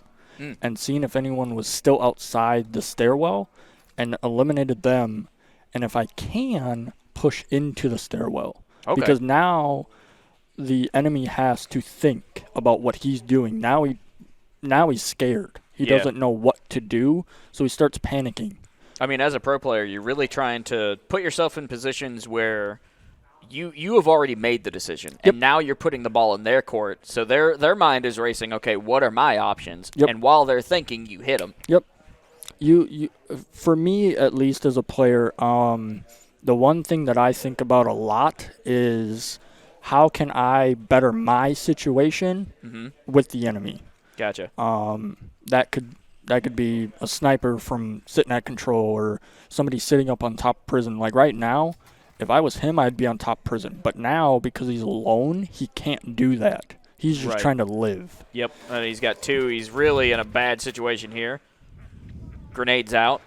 and seen if anyone was still outside the stairwell and eliminated them. And if I can, push into the stairwell. Okay. Because now the enemy has to think about what he's doing. Now he's scared. He Yeah. doesn't know what to do, so he starts panicking. I mean, as a pro player, you're really trying to put yourself in positions where you have already made the decision, Yep. and now you're putting the ball in their court. So their mind is racing. Okay, what are my options? Yep. And while they're thinking, you hit them. Yep. You for me at least as a player, the one thing that I think about a lot is how can I better my situation with the enemy. Gotcha. That could be a sniper from sitting at control or somebody sitting up on top prison. Like right now, if I was him, I'd be on top prison. But now, because he's alone, he can't do that. He's just Right. trying to live. Yep. And he's got 2. He's really in a bad situation here. Grenades out.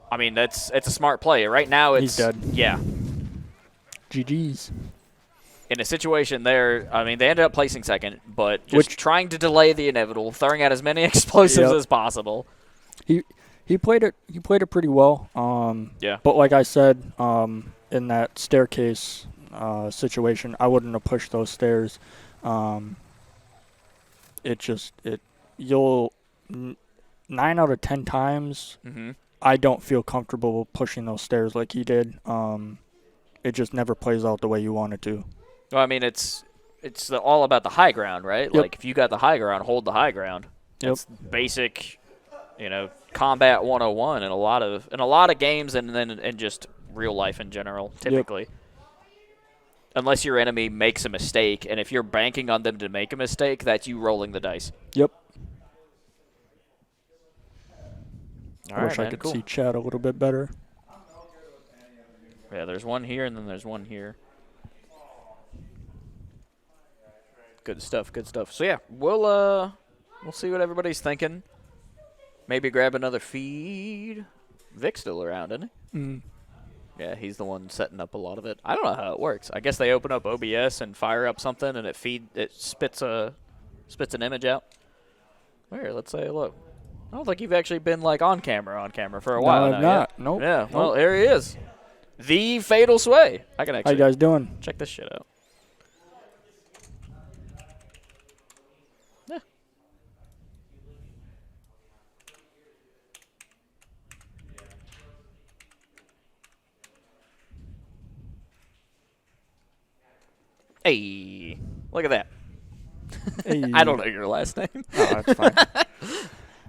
I mean, it's a smart play. Right now, it's He's dead. Yeah. GG's. In a situation there, I mean, they ended up placing second, but just trying to delay the inevitable, throwing out as many explosives Yep. as possible. He played it pretty well. Yeah. But like I said, in that staircase situation, I wouldn't have pushed those stairs. You'll 9 out of 10 times, I don't feel comfortable pushing those stairs like he did. It just never plays out the way you want it to. Well, I mean, it's all about the high ground, right? Yep. Like, if you got the high ground, hold the high ground. Yep. That's basic, combat 101 in a lot of games and just real life in general, typically. Unless your enemy makes a mistake, and if you're banking on them to make a mistake, that's you rolling the dice. Yep. All I wish right, I could cool. see chat a little bit better. Yeah, there's one here, and then there's one here. Good stuff. So yeah, we'll see what everybody's thinking. Maybe grab another feed. Vic's still around, isn't he? Yeah, he's the one setting up a lot of it. I don't know how it works. I guess they open up OBS and fire up something, and it spits an image out. Where? Let's say look. I don't think you've actually been on camera for a while No, now. I've not. Yeah? Nope. Yeah. Well, Nope. here he is. The Fatal Sway. I can How actually you guys doing? check this shit out. Yeah. Hey, look at that. Hey. I don't know your last name. Oh, that's fine.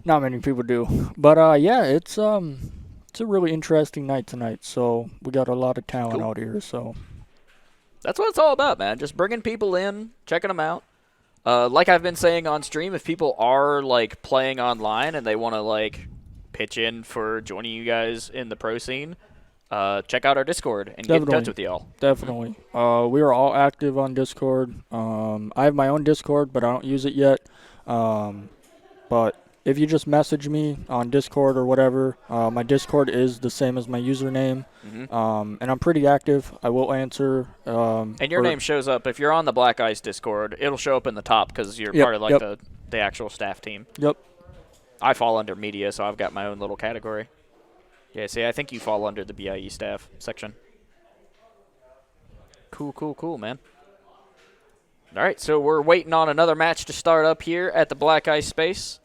Not many people do, but yeah, it's it's a really interesting night tonight. So we got a lot of talent Cool. out here. So That's what it's all about, man. Just bringing people in, checking them out. Like I've been saying on stream, if people are like playing online and they want to like pitch in for joining you guys in the pro scene, check out our Discord and get in touch with y'all. definitely, we are all active on Discord. I have my own Discord, but I don't use it yet. But if you just message me on Discord or whatever, my Discord is the same as my username. And I'm pretty active. I will answer. And your name shows up if you're on the Black Ice Discord. It'll show up in the top because you're Yep, part of like the actual staff team. Yep. I fall under media, so I've got my own little category. Yeah, see, I think you fall under the BIE staff section. Cool, man. All right, so we're waiting on another match to start up here at the Black Ice space.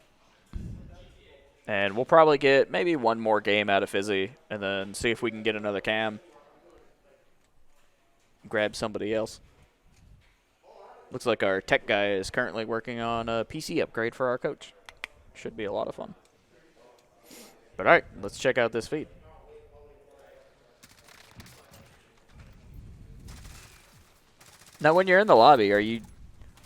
And we'll probably get maybe one more game out of Fizzy and then see if we can get another cam. Grab somebody else. Looks like our tech guy is currently working on a PC upgrade for our coach. Should be a lot of fun. But all right, let's check out this feed. Now, when you're in the lobby,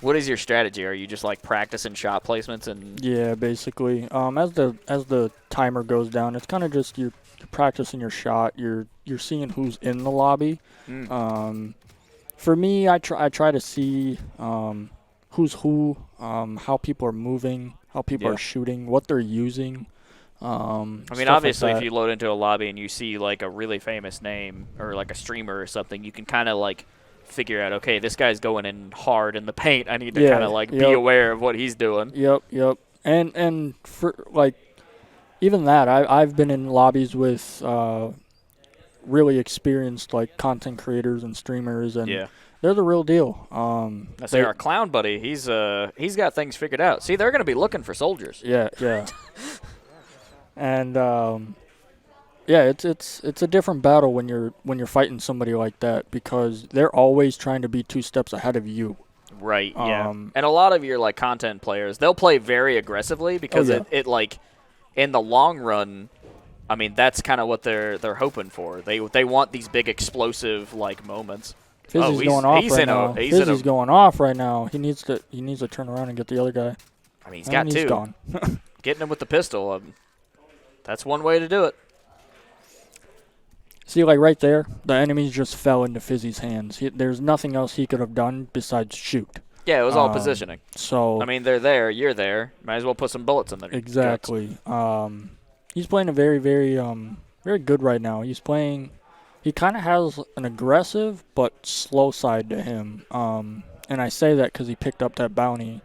what is your strategy? Are you just like practicing shot placements and? Yeah, basically. As the timer goes down, it's kind of just you're practicing your shot. You're seeing who's in the lobby. For me, I try to see who's who, how people are moving, how people are shooting, what they're using. I mean, obviously, if you load into a lobby and you see like a really famous name or like a streamer or something, you can kind of like figure out, okay, this guy's going in hard in the paint. I need to kind of like be aware of what he's doing. Yep. And for like even that, I've been in lobbies with really experienced like content creators and streamers, and they're the real deal. I say our clown buddy, he's got things figured out. See, they're going to be looking for soldiers. Yeah. And it's a different battle when you're fighting somebody like that, because they're always trying to be 2 steps ahead of you. Right. Yeah. And a lot of your like content players, they'll play very aggressively because it like in the long run, I mean, that's kind of what they're hoping for. They want these big explosive like moments. Fizzy's going off right now. Fizzy's going off right now. He needs to turn around and get the other guy. I mean, he's got 2. He's gone. Getting him with the pistol. That's one way to do it. See, like right there, the enemies just fell into Fizzy's hands. There's nothing else he could have done besides shoot. Yeah, it was all positioning. So I mean, they're there, you're there. Might as well put some bullets in there. Exactly. He's playing a very, very, very good right now. He kind of has an aggressive but slow side to him. And I say that because he picked up that bounty,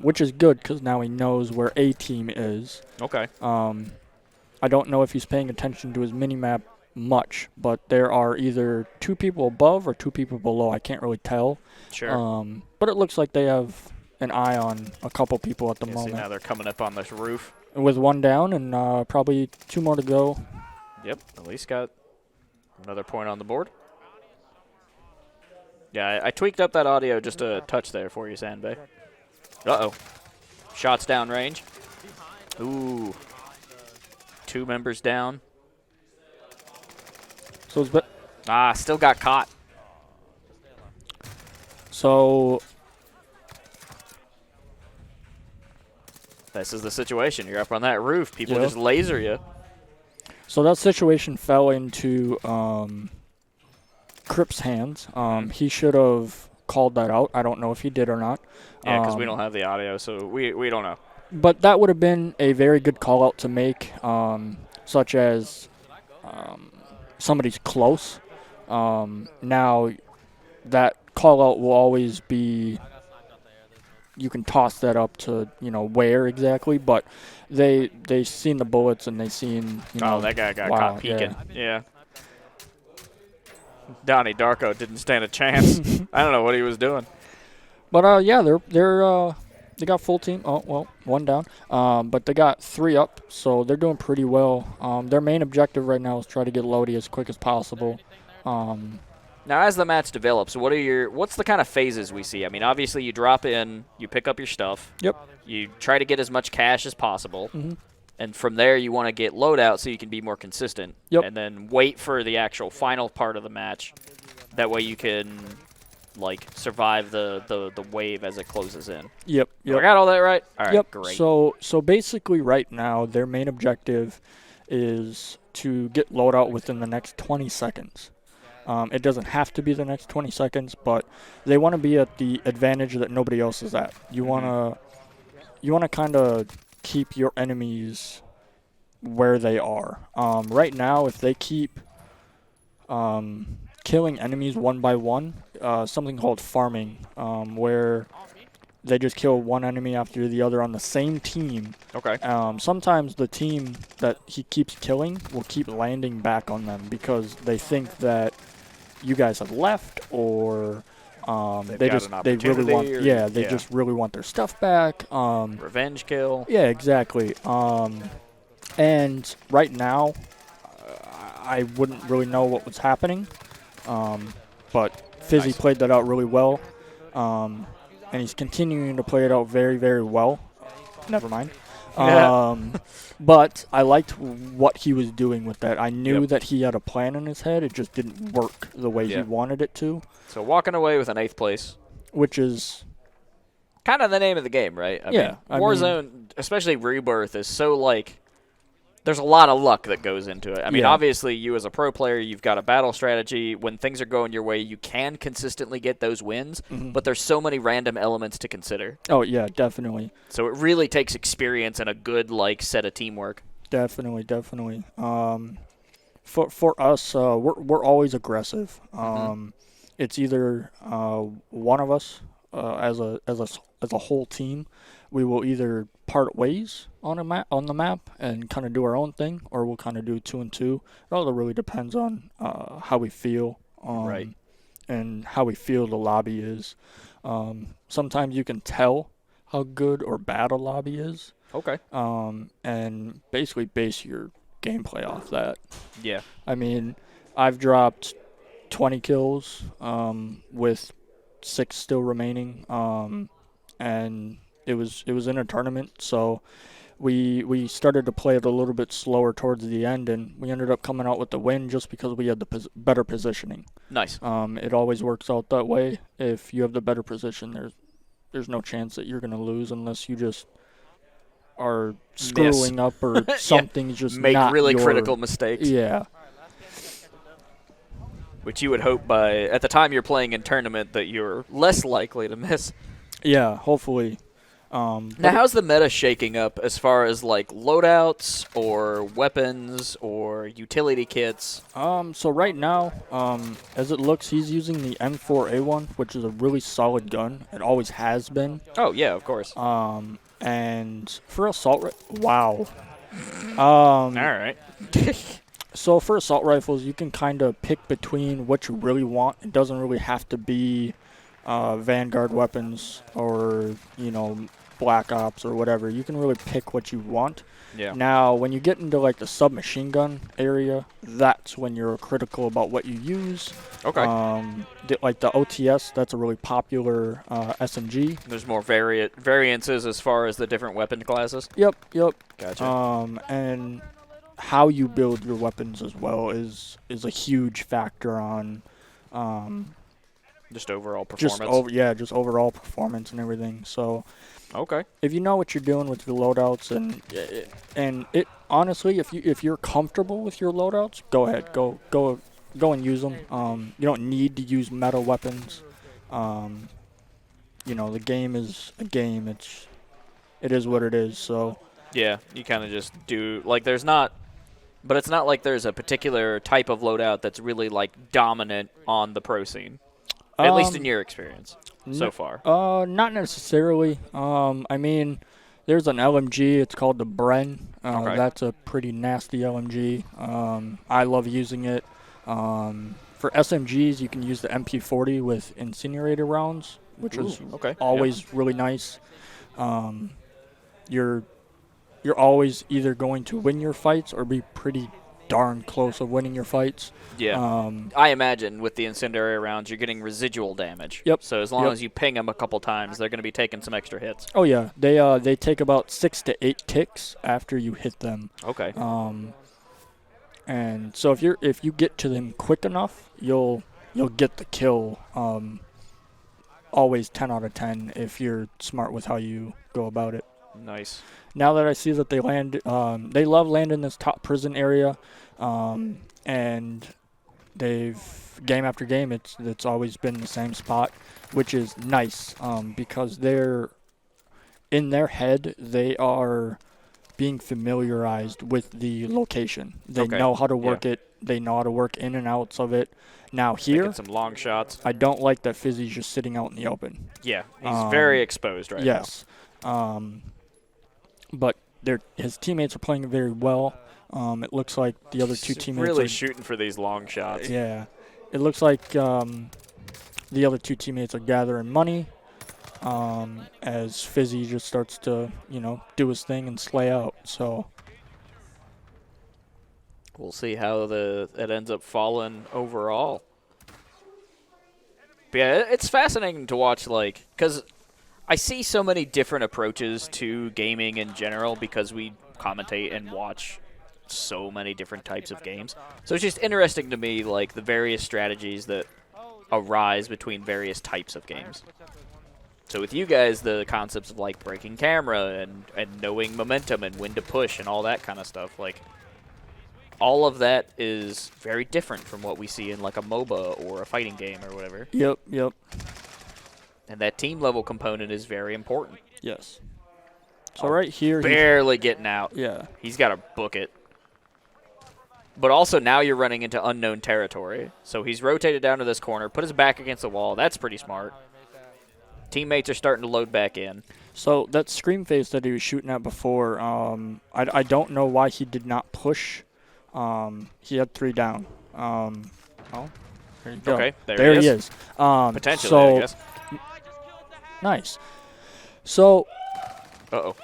which is good because now he knows where A team is. Okay. I don't know if he's paying attention to his mini-map much, but there are either 2 people above or 2 people below. I can't really tell. Sure. But it looks like they have an eye on a couple people at the moment. See, now they're coming up on this roof. With 1 down and probably 2 more to go. Yep, at least got another point on the board. Yeah, I tweaked up that audio just a touch there for you, Sandbay. Uh-oh. Shots down range. Ooh. 2 members down. So still got caught. So this is the situation. You're up on that roof. People just laser you. So that situation fell into Crip's hands. He should have called that out. I don't know if he did or not. Yeah, because we don't have the audio, so we don't know. But that would have been a very good call out to make, such as somebody's close. Now, that call out will always be, you can toss that up to, where exactly, but they seen the bullets and they seen, that guy got caught peeking. Yeah. Donnie Darko didn't stand a chance. I don't know what he was doing. But they got full team. Oh, well, 1 down. But they got 3 up, so they're doing pretty well. Their main objective right now is try to get Lodi as quick as possible. Now, as the match develops, what's the kind of phases we see? I mean, obviously you drop in, you pick up your stuff. Yep. You try to get as much cash as possible. Mm-hmm. And from there, you want to get loadout so you can be more consistent. Yep. And then wait for the actual final part of the match. That way you can, like, survive the wave as it closes in. Yep. I got all that right? All right, Yep. great. So basically right now, their main objective is to get loadout within the next 20 seconds. It doesn't have to be the next 20 seconds, but they want to be at the advantage that nobody else is at. You wanna kind of keep your enemies where they are. Right now, if they keep killing enemies one by one, something called farming, where they just kill one enemy after the other on the same team. Okay. Sometimes the team that he keeps killing will keep landing back on them because they think that you guys have left, or they really want just really want their stuff back. Revenge kill. Yeah, exactly. And right now, I wouldn't really know what was happening, but Fizzy played that out really well, and he's continuing to play it out very, very well. Never mind. But I liked what he was doing with that. I knew that he had a plan in his head. It just didn't work the way he wanted it to. So walking away with an 8th place. Which is kind of the name of the game, right? I mean, Warzone, especially Rebirth, is so, like, there's a lot of luck that goes into it. I mean, obviously, you as a pro player, you've got a battle strategy. When things are going your way, you can consistently get those wins, but there's so many random elements to consider. Oh, yeah, definitely. So it really takes experience and a good, like, set of teamwork. Definitely. For us, we're always aggressive. It's either one of us as a whole team, we will either part ways on the map and kind of do our own thing, or we'll kind of do 2 and 2. It all really depends on how we feel, and how we feel the lobby is. Sometimes you can tell how good or bad a lobby is. Okay. And basically base your gameplay off that. Yeah. I mean, I've dropped 20 kills with 6 still remaining, and it was in a tournament, so we started to play it a little bit slower towards the end, and we ended up coming out with the win just because we had the better positioning. Nice. It always works out that way. If you have the better position, there's no chance that you're going to lose unless you just are screwing up or something's just make not really critical mistakes. Yeah. Which you would hope by at the time you're playing in tournament that you're less likely to miss. Yeah, hopefully. Now, how's the meta shaking up as far as, like, loadouts or weapons or utility kits? So right now, as it looks, he's using the M4A1, which is a really solid gun. It always has been. Oh, yeah, of course. And for assault wow. All right. So for assault rifles, you can kind of pick between what you really want. It doesn't really have to be Vanguard weapons or, Black Ops or whatever. You can really pick what you want. Yeah. Now, when you get into, like, the submachine gun area, that's when you're critical about what you use. Okay. Like the OTS, that's a really popular SMG. There's more variances as far as the different weapon classes? Yep. Gotcha. And how you build your weapons as well is a huge factor on just overall performance. Just overall performance and everything. So okay. If you know what you're doing with your loadouts and it honestly, if you're comfortable with your loadouts, go ahead, go and use them. You don't need to use metal weapons. The game is a game. It is what it is. So yeah, you kind of just do but it's not like there's a particular type of loadout that's really, like, dominant on the pro scene. At least in your experience so far. Not necessarily. I mean, there's an LMG. It's called the Bren. Okay. That's a pretty nasty LMG. I love using it. For SMGs, you can use the MP40 with incinerator rounds, which is always really nice. You're always either going to win your fights or be pretty darn close of winning your fights. Yeah. I imagine with the incendiary rounds, you're getting residual damage. Yep. So as long as you ping them a couple times, they're going to be taking some extra hits. Oh yeah, they take about 6 to 8 ticks after you hit them. Okay. And so if you get to them quick enough, you'll get the kill. Always 10 out of 10 if you're smart with how you go about it. Nice. Now that I see that they land, they love landing this top prison area, and they've game after game it's always been the same spot, which is nice because they're in their head they are being familiarized with the location. They know how to work it. They know how to work in and outs of it. Now here, making some long shots. I don't like that Fizzy's just sitting out in the open. Yeah, he's very exposed right now. Yes. But his teammates are playing very well. It looks like the other two teammates really are shooting for these long shots. Yeah. It looks like the other two teammates are gathering money as Fizzy just starts to, do his thing and slay out. So we'll see how it ends up falling overall. But yeah, it's fascinating to watch, because I see so many different approaches to gaming in general because we commentate and watch so many different types of games. So it's just interesting to me, the various strategies that arise between various types of games. So with you guys, the concepts of, breaking camera and knowing momentum and when to push and all that kind of stuff, all of that is very different from what we see in, a MOBA or a fighting game or whatever. Yep. And that team level component is very important. Yes. So right here, barely getting out. Yeah. He's got to book it. But also now you're running into unknown territory. So he's rotated down to this corner, put his back against the wall. That's pretty smart. Teammates are starting to load back in. So that scream face that he was shooting at before, I don't know why he did not push. He had 3 down. There you go. Okay, there he is. Potentially, I guess. Nice. So. Uh-oh.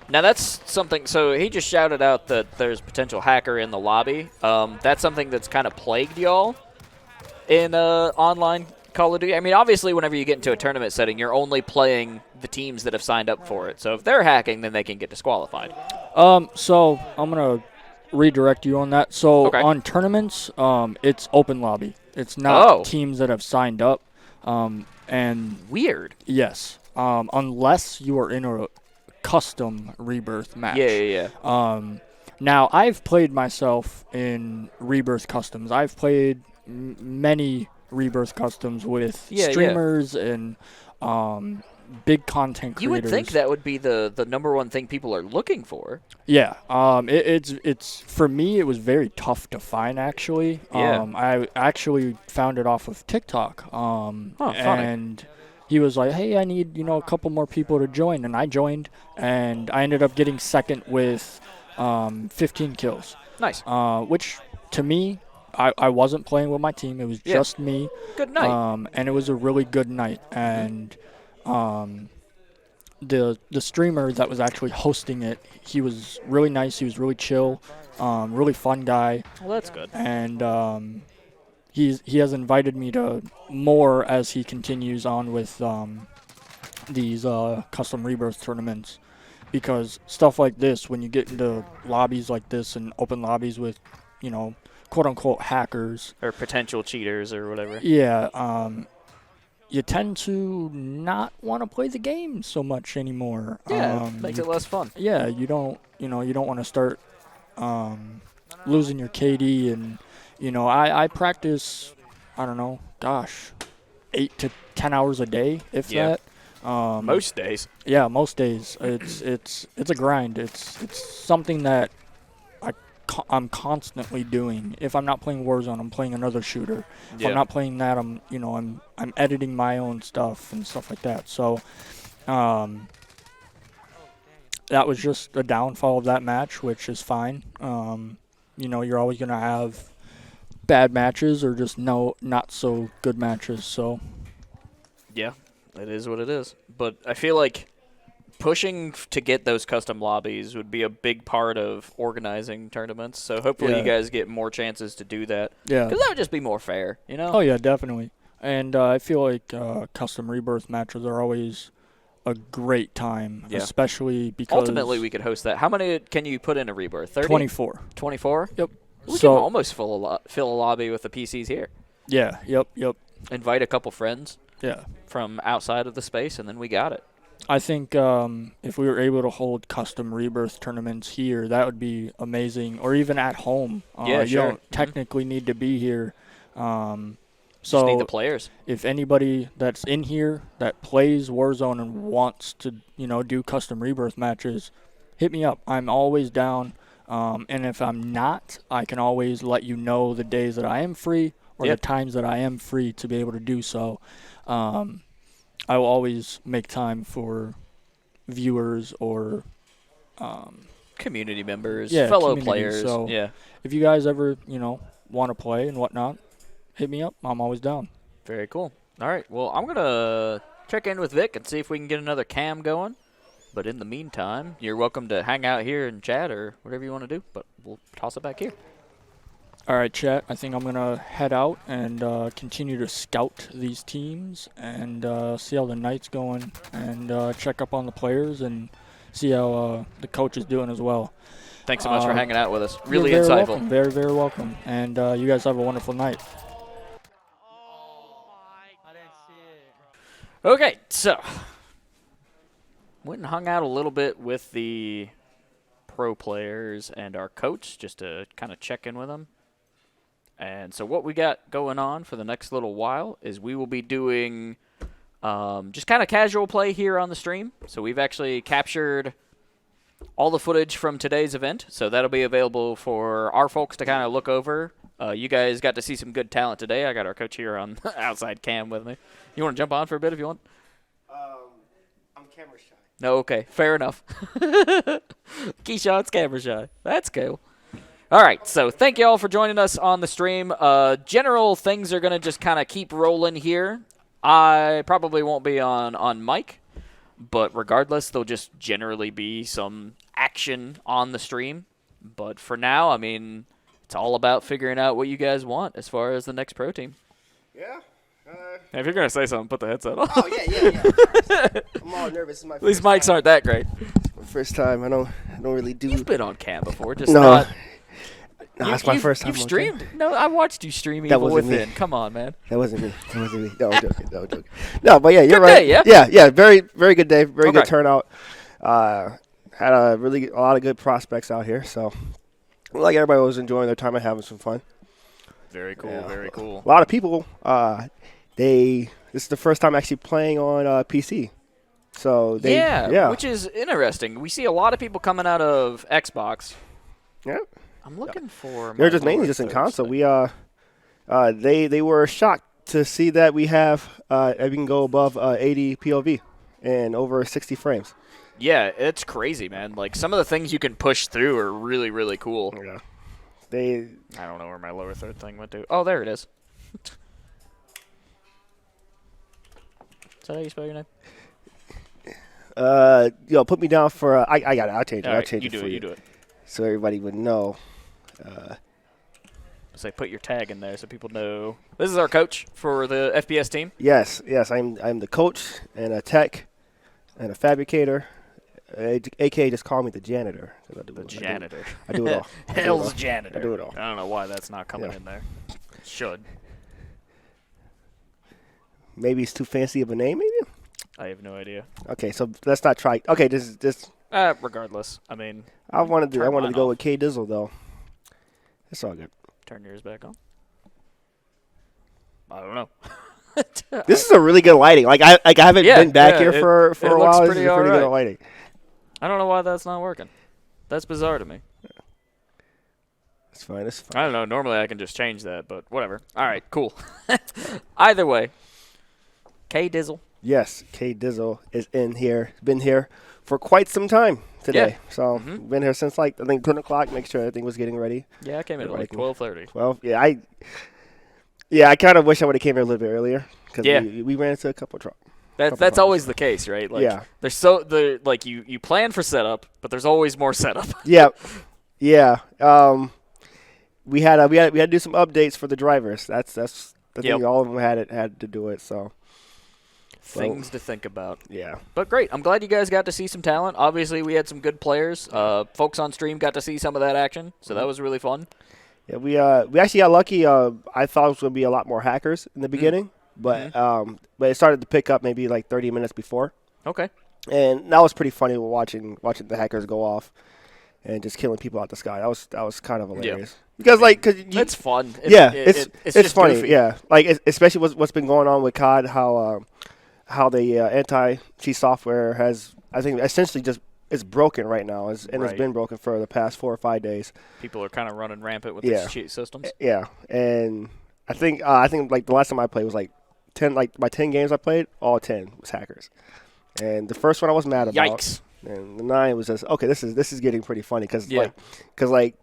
Now that's something, so he just shouted out that there's potential hacker in the lobby. That's something that's kind of plagued y'all in online Call of Duty. I mean, obviously, whenever you get into a tournament setting, you're only playing the teams that have signed up for it. So if they're hacking, then they can get disqualified. So I'm going to redirect you on that. So on tournaments, it's open lobby. It's not teams that have signed up. And weird. Yes. Unless you are in a custom rebirth match. Yeah. Now, I've played myself in rebirth customs. I've played many rebirth customs with streamers and big content creators. You would think that would be the number one thing people are looking for. Yeah. It's for me, it was very tough to find, actually. I actually found it off of TikTok. And he was like, hey, I need, a couple more people to join. And I joined, and I ended up getting second with 15 kills. Nice. Which, to me, I wasn't playing with my team. It was just me. Good night. And it was a really good night. And the streamer that was actually hosting it, he was really nice. He was really chill, really fun guy. Well, that's good. And he has invited me to more as he continues on with these custom rebirth tournaments, because stuff like this, when you get into lobbies like this and open lobbies with, quote unquote hackers or potential cheaters or whatever. Yeah, you tend to not want to play the game so much anymore. Yeah, makes it less fun. Yeah, you don't want to start losing your KD, and I practice, I don't know, 8 to 10 hours a day, if that. Most days. Yeah, most days. It's a grind. It's something that I'm constantly doing. If I'm not playing Warzone, I'm playing another shooter. If I'm not playing that, I'm editing my own stuff and stuff like that. So that was just a downfall of that match, which is fine. You're always going to have bad matches or just not so good matches. So yeah, it is what it is. But I feel like pushing to get those custom lobbies would be a big part of organizing tournaments. So hopefully Yeah. you guys get more chances to do that. Yeah. Because that would just be more fair, you know? Oh yeah, definitely. And I feel like custom rebirth matches are always a great time, Yeah. especially because Ultimately, we could host that. How many can you put in a rebirth? 30? 24. 24? Yep. We So- can almost fill a lobby with the PCs here. Yeah. Yep. Invite a couple friends Yeah. from outside of the space, and then we got it. I think if we were able to hold custom rebirth tournaments here, that would be amazing. Or even at home. Yeah, You sure. don't technically need to be here. Just need So the players. if anybody that's in here that plays Warzone and wants to, do custom rebirth matches, hit me up. I'm always down. And if I'm not, I can always let you know the days that I am free or Yep. the times that I am free to be able to do so. I will always make time for viewers or Community members, Yeah, fellow community, players. so- Yeah, if you guys ever, want to play and whatnot, hit me up. I'm always down. very cool. All right, well, I'm going to check in with Vic and see if we can get another cam going. But in the meantime, you're welcome to hang out here and chat or whatever you want to do. But we'll toss it back here. All right, chat. I think I'm going to head out and continue to scout these teams and see how the night's going and check up on the players and see how the coach is doing as well. Thanks so much for hanging out with us. You're Really very insightful. welcome. Very, very welcome. And you guys have a wonderful night. Oh my I didn't see it. Okay, so went and hung out a little bit with the pro players and our coach just to kind of check in with them. And so what we got going on for the next little while is we will be doing just kind of casual play here on the stream. So we've actually captured all the footage from today's event, so that'll be available for our folks to kind of look over. You guys got to see some good talent today. I got our coach here on outside cam with me. You want to jump on for a bit if you want? I'm camera shy. No, okay, fair enough. Keyshawn's camera shy. That's cool. All right, so thank you all for joining us on the stream. General things are going to just kind of keep rolling here. I probably won't be on mic, but regardless, there'll just generally be some action on the stream. But for now, I mean, it's all about figuring out what you guys want as far as the next pro team. Yeah. If you're going to say something, put the headset on. Oh yeah. I'm all nervous. It's my These first mics time. aren't that great. First time. I don't really do. You've been on cam before, just No. not. That's my first time. You've on streamed. No, I watched you stream That Evil wasn't me. Within. Come on, man. That wasn't me. No, I'm joking. No, I'm joking. No, but yeah, you're Good right. day, yeah? Yeah. Very, very good day. Very good Okay. turnout. Had a lot of good prospects out here. So, like everybody was enjoying their time and having some fun. Very cool. Yeah. Very cool. A lot of people. This is the first time actually playing on PC. So they. Yeah. which is interesting. We see a lot of people coming out of Xbox. Yeah. I'm looking for. They're my just mainly lower just in third console. side. They were shocked to see that we can go above 80 POV and over 60 frames. Yeah, it's crazy, man. Like some of the things you can push through are really, really cool. Yeah. I don't know where my lower third thing went to. Oh, there it is. Is that how you spell your name? Put me down for I got it. I'll change it. All I'll right, change you it do for it. you. You do it. So everybody would know. Say put your tag in there so people know. This is our coach for the FPS team. Yes. I'm the coach and a tech and a fabricator. AK just call me the janitor. 'Cause I do- The I do- janitor. I do it all. I do it Hell's all. janitor. I do it all. I don't know why that's not coming Yeah. in there. Should. Maybe it's too fancy of a name. Maybe. I have no idea. Okay, so let's not try. Okay, this. Regardless, I mean, I wanted to Turn mine go off. with K Dizzle though. It's all good. turn yours back on. I don't know. This is a really good lighting. Like I haven't Yeah, been back yeah, here it- for it a looks while. This pretty is pretty alright. good lighting. I don't know why that's not working. That's bizarre to me. It's fine. It's fine. I don't know. Normally I can just change that, but whatever. All right, cool. Either way, K Dizzle. Yes, K Dizzle is in here. Been here for quite some time today. So Mhm. been here since like I think 10 o'clock. Make sure everything was getting ready. Yeah, I came in at like Like- 12:30. Well, I kind of wish I would have came here a little bit earlier because Yeah. we ran into a couple of trouble. That's times. always the case, right? Like, Yeah. There's like you plan for setup, but there's always more setup. Yeah, yeah. We had to do some updates for the drivers. That's the thing. All of them had to do it. So Things to think about. yeah. But great. I'm glad you guys got to see some talent. Obviously, we had some good players. Folks on stream got to see some of that action, so that was really fun. Yeah, we actually got lucky. I thought it was going to be a lot more hackers in the beginning, but it started to pick up maybe like 30 minutes before, Okay. and that was pretty funny watching the hackers go off and just killing people out the sky. That was kind of hilarious because It's fun. It's just funny. goofy. Yeah, like especially what's been going on with COD, how the anti-cheat software has, I think, essentially just is broken right now, and it's been broken for the past 4 or 5 days. People are kind of running rampant with these cheat systems. Yeah, and I think like the last time I played was like 10. Like my 10 games I played, all 10 was hackers, and the first one I was mad about. Yikes! And the 9 was just okay. This is getting pretty funny because the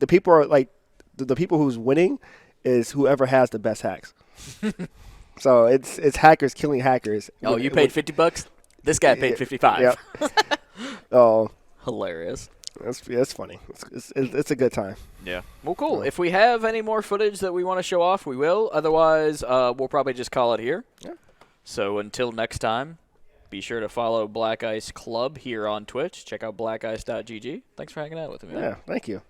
people are like the people who's winning is whoever has the best hacks. So it's hackers killing hackers. Oh, you paid $50? This guy paid $55. Yep. Oh, Hilarious. it's funny. It's a good time. Yeah. Well, cool. If we have any more footage that we want to show off, we will. Otherwise, we'll probably just call it here. Yeah. So until next time, be sure to follow Black Ice Club here on Twitch. Check out blackice.gg. Thanks for hanging out with me, man. Yeah, thank you.